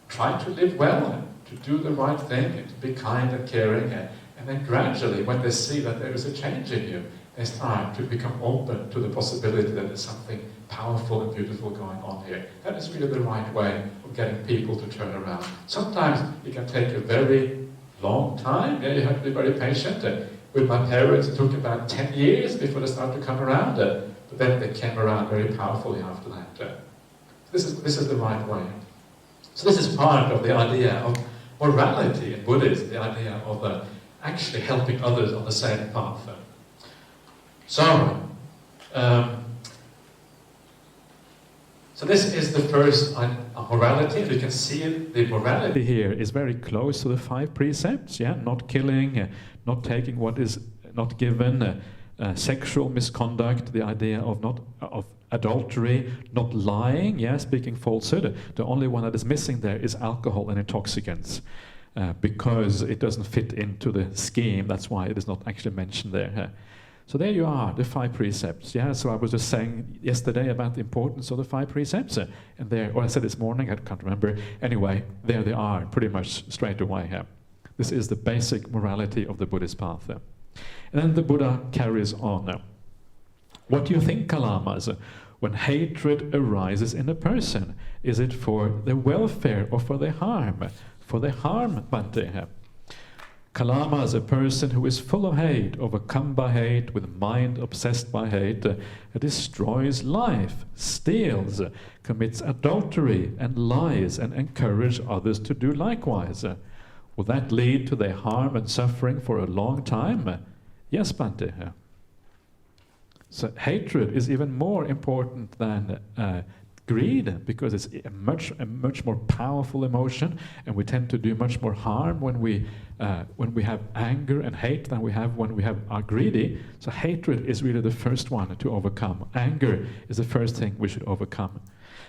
try to live well, and to do the right thing, and to be kind and caring. And then gradually, when they see that there is a change in you, they start to become open to the possibility that there's something powerful and beautiful going on here. That is really the right way of getting people to turn around. Sometimes it can take a very long time. Yeah, you have to be very patient. With my parents, it took about 10 years before they started to come around. But then they came around very powerfully after that. This is the right way. So this is part of the idea of morality in Buddhism, the idea of actually helping others on the same path. So this is the first morality. You can see it, the morality here is very close to the 5 precepts. Yeah, not killing, not taking what is not given, sexual misconduct, the idea of adultery, not lying, yeah, speaking falsehood. The only one that is missing there is alcohol and intoxicants, because it doesn't fit into the scheme. That's why it is not actually mentioned there. So there you are, the 5 precepts. Yeah, so I was just saying yesterday about the importance of the 5 precepts, and there, or I said this morning, I can't remember. Anyway, there they are, pretty much straight away. This is the basic morality of the Buddhist path. And then the Buddha carries on. What do you think, Kalamas? When hatred arises in a person, is it for their welfare or for their harm? For their harm, Bhante. Kalama is a person who is full of hate, overcome by hate, with mind obsessed by hate, destroys life, steals, commits adultery and lies, and encourages others to do likewise. Will that lead to their harm and suffering for a long time? Yes, Bhante. So hatred is even more important than greed, because it's a much more powerful emotion, and we tend to do much more harm when we have anger and hate than we have when we are greedy. So hatred is really the first one to overcome. Anger is the first thing we should overcome.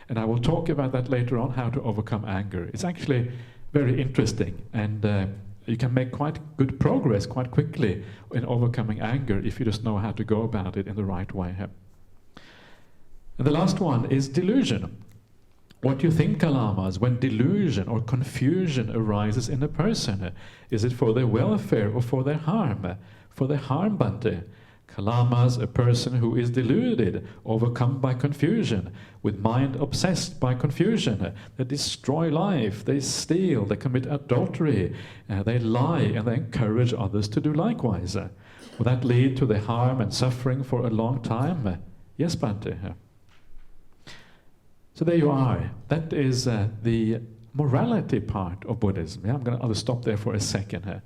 And I will talk about that later on, how to overcome anger. It's actually very interesting, and you can make quite good progress quite quickly in overcoming anger if you just know how to go about it in the right way. And the last one is delusion. What do you think, Kalamas, when delusion or confusion arises in a person? Is it for their welfare or for their harm? For their harm, Bhante. Kalamas, a person who is deluded, overcome by confusion, with mind obsessed by confusion. They destroy life, they steal, they commit adultery, they lie, and they encourage others to do likewise. Will that lead to their harm and suffering for a long time? Yes, Bhante. So there you are. That is the morality part of Buddhism. Yeah, I'll stop there for a second.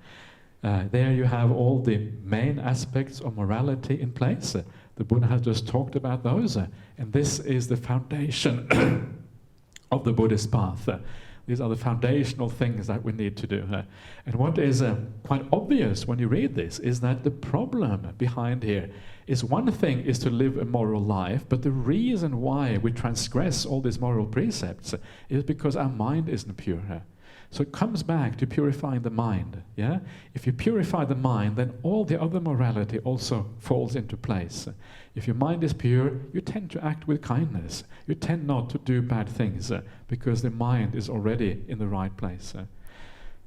There you have all the main aspects of morality in place. The Buddha has just talked about those. And this is the foundation of the Buddhist path. These are the foundational things that we need to do. And what is quite obvious when you read this is that the problem behind here is, one thing is to live a moral life, but the reason why we transgress all these moral precepts is because our mind isn't pure. So it comes back to purifying the mind. Yeah? If you purify the mind, then all the other morality also falls into place. If your mind is pure, you tend to act with kindness. You tend not to do bad things because the mind is already in the right place.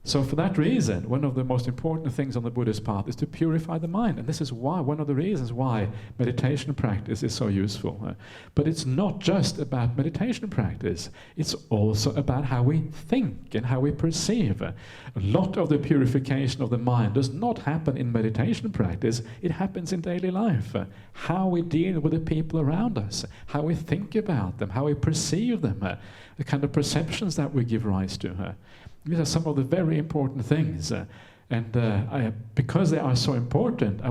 So for that reason, one of the most important things on the Buddhist path is to purify the mind. And this is why, one of the reasons why meditation practice is so useful. But it's not just about meditation practice. It's also about how we think and how we perceive. A lot of the purification of the mind does not happen in meditation practice. It happens in daily life. How we deal with the people around us, how we think about them, how we perceive them, the kind of perceptions that we give rise to. These are some of the very important things, because they are so important, I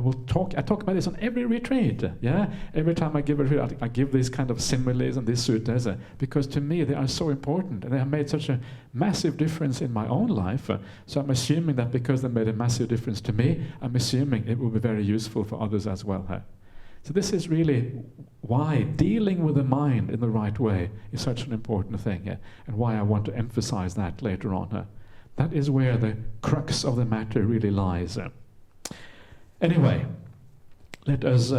talk about this on every retreat. Yeah, every time I give a retreat, I give these kind of similes and these suttas, because to me they are so important, and they have made such a massive difference in my own life. So I'm assuming that because they made a massive difference to me, I'm assuming it will be very useful for others as well. So this is really why dealing with the mind in the right way is such an important thing, and why I want to emphasize that later on. That is where the crux of the matter really lies. Anyway, let us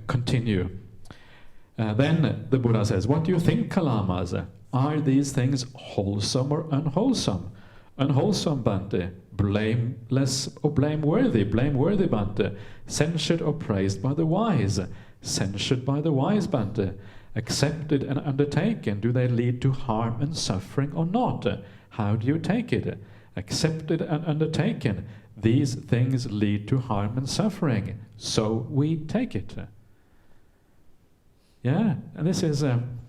continue. Then the Buddha says, what do you think, Kalamas? Are these things wholesome or unwholesome? Unwholesome, Bhante. Blameless or blameworthy? Blameworthy, Bhante. Censured or praised by the wise? Censured by the wise, Bhante. Accepted and undertaken, do they lead to harm and suffering or not? How do you take it? Accepted and undertaken, these things lead to harm and suffering, so we take it. Yeah, and this is an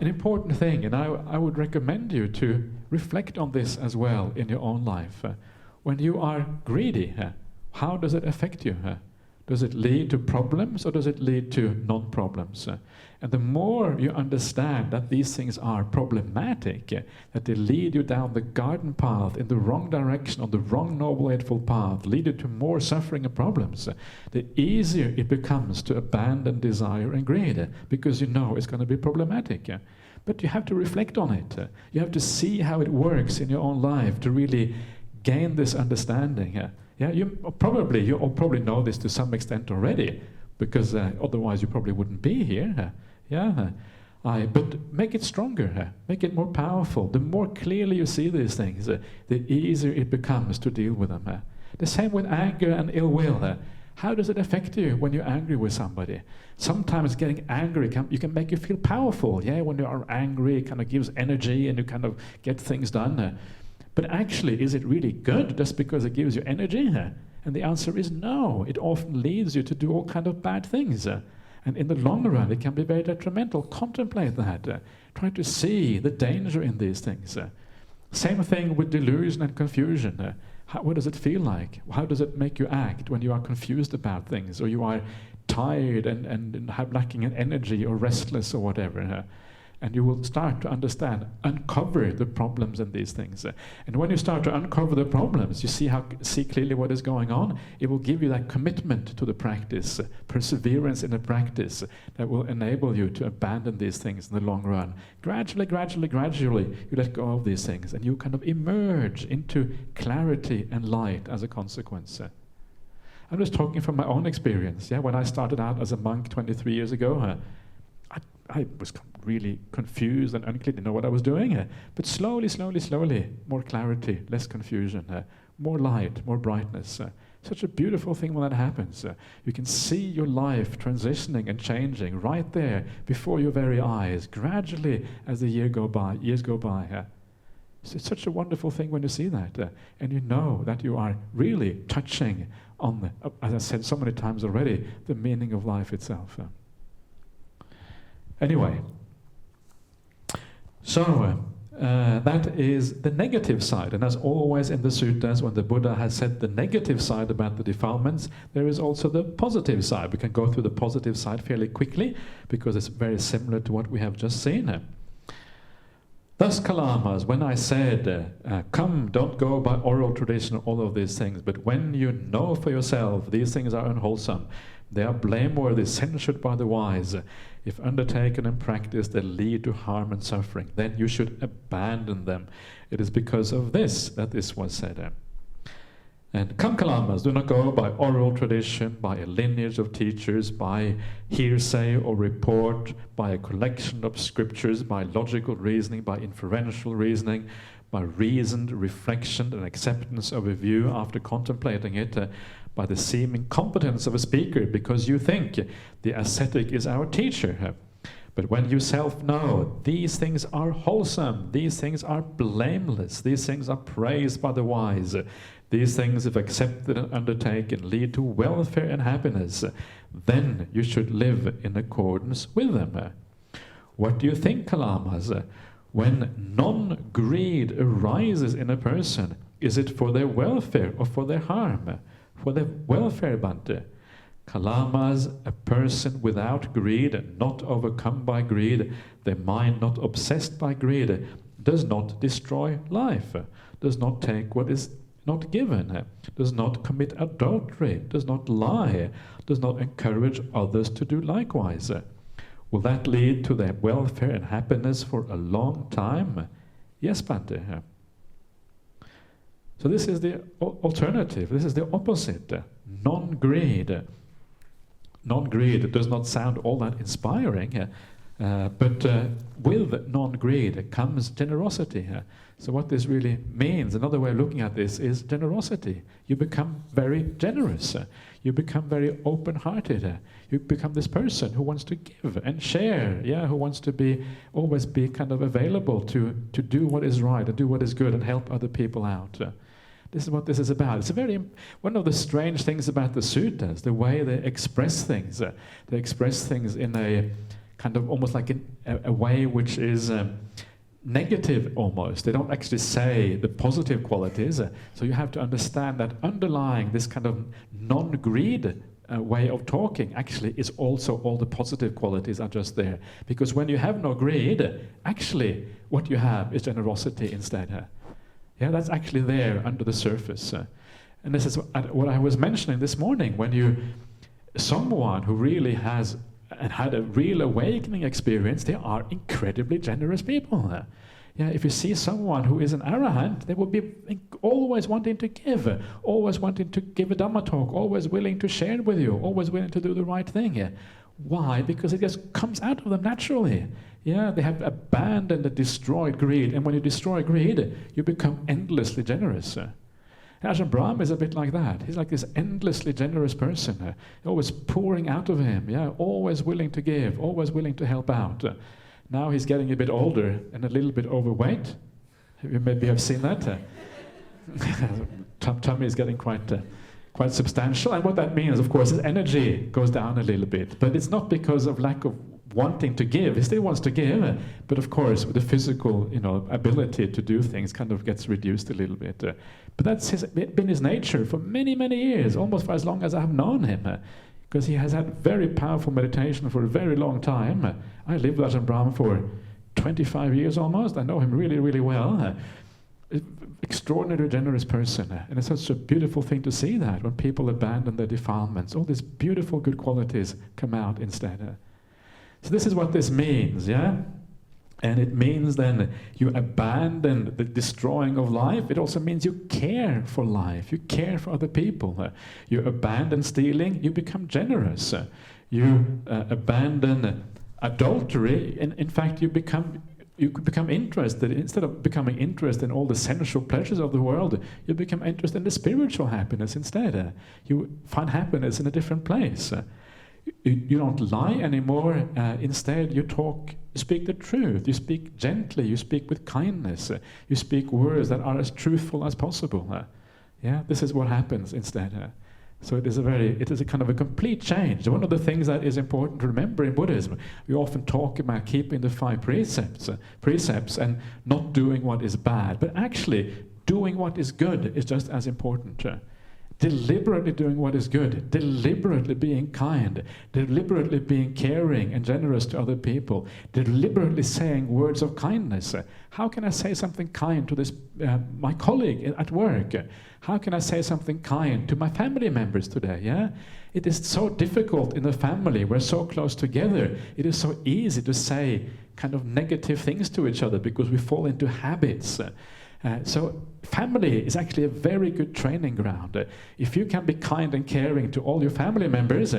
important thing, and I would recommend you to reflect on this as well in your own life. When you are greedy, how does it affect you? Does it lead to problems or does it lead to non-problems? And the more you understand that these things are problematic, that they lead you down the garden path in the wrong direction, on the wrong noble eightfold path, lead you to more suffering and problems, the easier it becomes to abandon desire and greed, because you know it's going to be problematic. But you have to reflect on it. You have to see how it works in your own life to really gain this understanding. Yeah, you probably know this to some extent already, because otherwise you probably wouldn't be here. But make it stronger, make it more powerful. The more clearly you see these things, the easier it becomes to deal with them. The same with anger and ill will. How does it affect you when you're angry with somebody? Sometimes getting angry can make you feel powerful. Yeah, when you are angry, it kind of gives energy and you kind of get things done. But actually, is it really good just because it gives you energy? And the answer is no. It often leads you to do all kinds of bad things. And in the long run, it can be very detrimental. Contemplate that. Try to see the danger in these things. Same thing with delusion and confusion. What does it feel like? How does it make you act when you are confused about things, or you are tired and have lacking in energy or restless or whatever? And you will start to understand, uncover the problems in these things. And when you start to uncover the problems, you see clearly what is going on. It will give you that commitment to the practice, perseverance in the practice that will enable you to abandon these things in the long run. Gradually, you let go of these things and you kind of emerge into clarity and light as a consequence. I'm just talking from my own experience. When I started out as a monk 23 years ago, I was really confused and unclear, didn't know what I was doing. But slowly, more clarity, less confusion, more light, more brightness. Such a beautiful thing when that happens. You can see your life transitioning and changing right there before your very eyes, gradually as the years go by. It's such a wonderful thing when you see that. And you know that you are really touching on, as I said so many times already, the meaning of life itself. Anyway, so that is the negative side, and as always in the suttas, when the Buddha has said the negative side about the defilements, there is also the positive side. We can go through the positive side fairly quickly, because it's very similar to what we have just seen. Thus, Kalamas, when I said, come, don't go by oral tradition, all of these things, but when you know for yourself these things are unwholesome, they are blameworthy, censured by the wise. If undertaken and practiced, they lead to harm and suffering. Then you should abandon them. It is because of this that this was said. And come, Kalamas, do not go by oral tradition, by a lineage of teachers, by hearsay or report, by a collection of scriptures, by logical reasoning, by inferential reasoning, by reasoned reflection and acceptance of a view after contemplating it, by the seeming competence of a speaker, because you think the ascetic is our teacher. But when you self-know, these things are wholesome, these things are blameless, these things are praised by the wise, these things, if accepted and undertaken, lead to welfare and happiness, then you should live in accordance with them. What do you think, Kalamas? When non-greed arises in a person, is it for their welfare or for their harm? For their welfare, Bhante. Kalamas, a person without greed, not overcome by greed, their mind not obsessed by greed, does not destroy life, does not take what is not given, does not commit adultery, does not lie, does not encourage others to do likewise. Will that lead to their welfare and happiness for a long time? Yes, Bhante. So this is the alternative, this is the opposite, non-greed. Non-greed does not sound all that inspiring, but with non-greed comes generosity. So what this really means, another way of looking at this, is generosity. You become very generous. You become very open-hearted. You become this person who wants to give and share, who wants to always be kind of available to do what is right and do what is good and help other people out. This is what this is about. It's one of the strange things about the suttas, the way they express things. They express things in a kind of almost like a way which is negative almost. They don't actually say the positive qualities. So you have to understand that underlying this kind of non-greed way of talking actually is also all the positive qualities are just there. Because when you have no greed, actually what you have is generosity instead. That's actually there under the surface. And this is what I was mentioning this morning. When someone who really has and had a real awakening experience, they are incredibly generous people. If you see someone who is an arahant, they will be always wanting to give, always wanting to give a Dhamma talk, always willing to share with you, always willing to do the right thing. Why? Because it just comes out of them naturally. They have abandoned and destroyed greed. And when you destroy greed, you become endlessly generous. Ajahn Brahm is a bit like that. He's like this endlessly generous person, always pouring out of him, always willing to give, always willing to help out. Now he's getting a bit older and a little bit overweight. You maybe have seen that. Tummy is getting quite substantial. And what that means, of course, is energy goes down a little bit. But it's not because of lack of wanting to give. He still wants to give, but of course the physical ability to do things kind of gets reduced a little bit. But that's been his nature for many, many years, almost for as long as I have known him, because he has had very powerful meditation for a very long time. I lived with Ajahn Brahm for 25 years almost. I know him really, really well. Extraordinarily generous person. And it's such a beautiful thing to see that when people abandon their defilements, all these beautiful good qualities come out instead. So this is what this means, yeah? And it means then you abandon the destroying of life. It also means you care for life. You care for other people. You abandon stealing. You become generous. You abandon adultery. In fact, you become interested. Instead of becoming interested in all the sensual pleasures of the world, you become interested in the spiritual happiness instead. You find happiness in a different place. You don't lie anymore. Instead, you speak the truth. You speak gently. You speak with kindness. You speak words that are as truthful as possible. Yeah, this is what happens instead. So it is a kind of a complete change. One of the things that is important to remember in Buddhism, we often talk about keeping the 5 precepts and not doing what is bad, but actually doing what is good is just as important. Deliberately doing what is good, deliberately being kind, deliberately being caring and generous to other people, deliberately saying words of kindness. How can I say something kind to this my colleague at work? How can I say something kind to my family members today? Yeah, it is so difficult in the family. We're so close together. It is so easy to say kind of negative things to each other because we fall into habits. So family is actually a very good training ground. If you can be kind and caring to all your family members,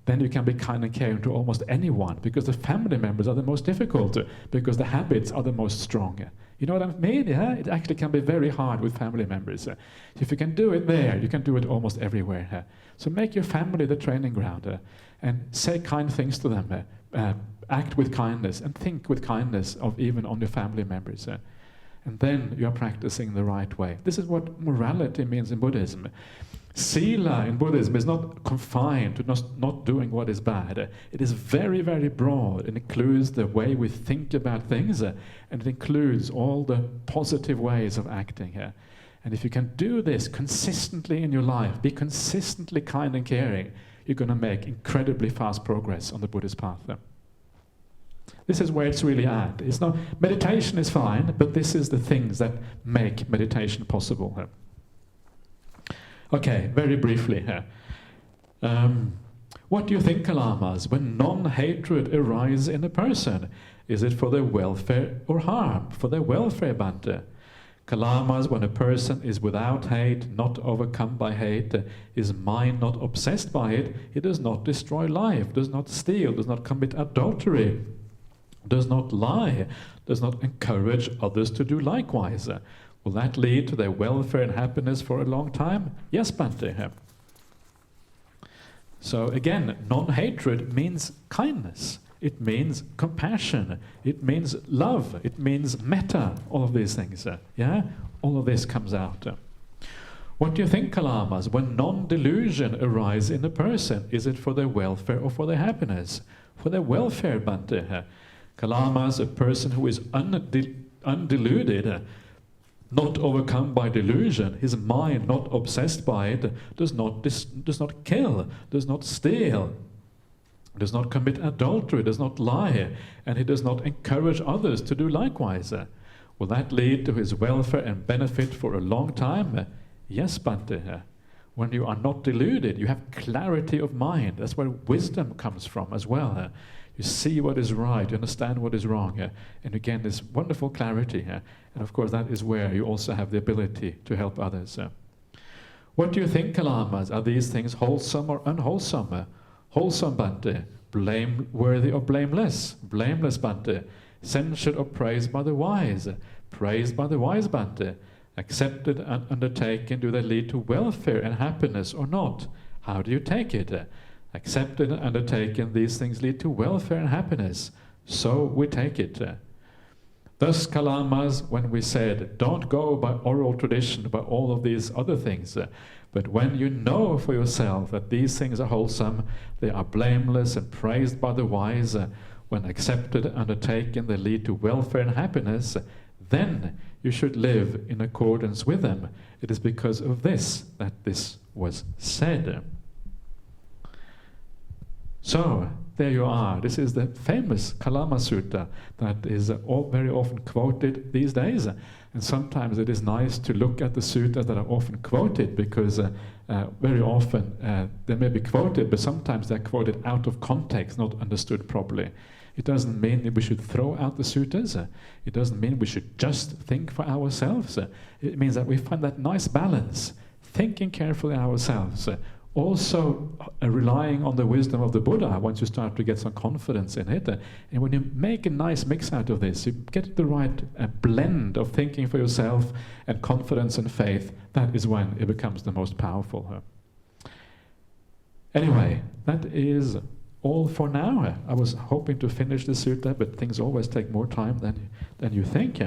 then you can be kind and caring to almost anyone, because the family members are the most difficult, because the habits are the most strong. You know what I mean? Yeah? It actually can be very hard with family members. If you can do it there, you can do it almost everywhere. So make your family the training ground and say kind things to them. Act with kindness and think with kindness of even on your family members. And then you are practicing the right way. This is what morality means in Buddhism. Sila in Buddhism is not confined to not doing what is bad. It is very, very broad. It includes the way we think about things, and it includes all the positive ways of acting here. And if you can do this consistently in your life, be consistently kind and caring, you're going to make incredibly fast progress on the Buddhist path. This is where it's really at. It's not, meditation is fine, but this is the things that make meditation possible. Okay, very briefly here. What do you think, Kalamas, when non-hatred arises in a person? Is it for their welfare or harm? For their welfare, Bhante. Kalamas, when a person is without hate, not overcome by hate, his mind not obsessed by it, he does not destroy life, does not steal, does not commit adultery, does not lie, does not encourage others to do likewise. Will that lead to their welfare and happiness for a long time? Yes, Bhante. So again, non-hatred means kindness. It means compassion. It means love. It means metta. All of these things. Yeah? All of this comes out. What do you think, Kalamas, when non-delusion arises in a person? Is it for their welfare or for their happiness? For their welfare, Bhante. Kalamas, a person who is undeluded, not overcome by delusion, his mind not obsessed by it, does not kill, does not steal, does not commit adultery, does not lie, and he does not encourage others to do likewise. Will that lead to his welfare and benefit for a long time? Yes, Bhante. When you are not deluded, you have clarity of mind. That's where wisdom comes from as well. You see what is right, you understand what is wrong, and again this wonderful clarity, and of course that is where you also have the ability to help others. What do you think, Kalamas? Are these things wholesome or unwholesome? Wholesome, Bhante. Blameworthy or blameless? Blameless, Bhante. Censured or praised by the wise? Praised by the wise, Bhante. Accepted and undertaken, do they lead to welfare and happiness or not? How do you take it? Accepted and undertaken, these things lead to welfare and happiness. So we take it. Thus, Kalamas, when we said, don't go by oral tradition, by all of these other things, but when you know for yourself that these things are wholesome, they are blameless and praised by the wise, when accepted and undertaken, they lead to welfare and happiness, then you should live in accordance with them. It is because of this that this was said. So, there you are. This is the famous Kalama Sutta that is very often quoted these days. And sometimes it is nice to look at the suttas that are often quoted, because very often they may be quoted, but sometimes they're quoted out of context, not understood properly. It doesn't mean that we should throw out the suttas. It doesn't mean we should just think for ourselves. It means that we find that nice balance, thinking carefully ourselves, also relying on the wisdom of the Buddha once you start to get some confidence in it. And when you make a nice mix out of this, you get the right blend of thinking for yourself and confidence and faith. That is when it becomes the most powerful. Anyway, that is all for now. I was hoping to finish the sutta, but things always take more time than you think.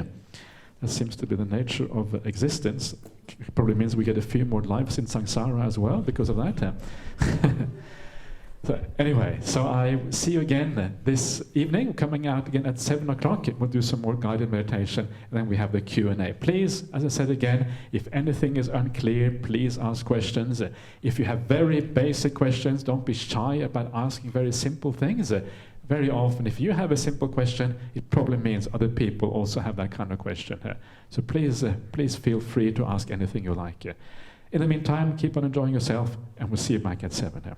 That seems to be the nature of existence. It probably means we get a few more lives in samsara as well because of that. So anyway, so I see you again this evening, coming out again at 7 o'clock. We'll do some more guided meditation, and then we have the Q&A. Please, as I said again, if anything is unclear, please ask questions. If you have very basic questions, don't be shy about asking very simple things. Very often, if you have a simple question, it probably means other people also have that kind of question. So please feel free to ask anything you like. In the meantime, keep on enjoying yourself, and we'll see you back at 7 here.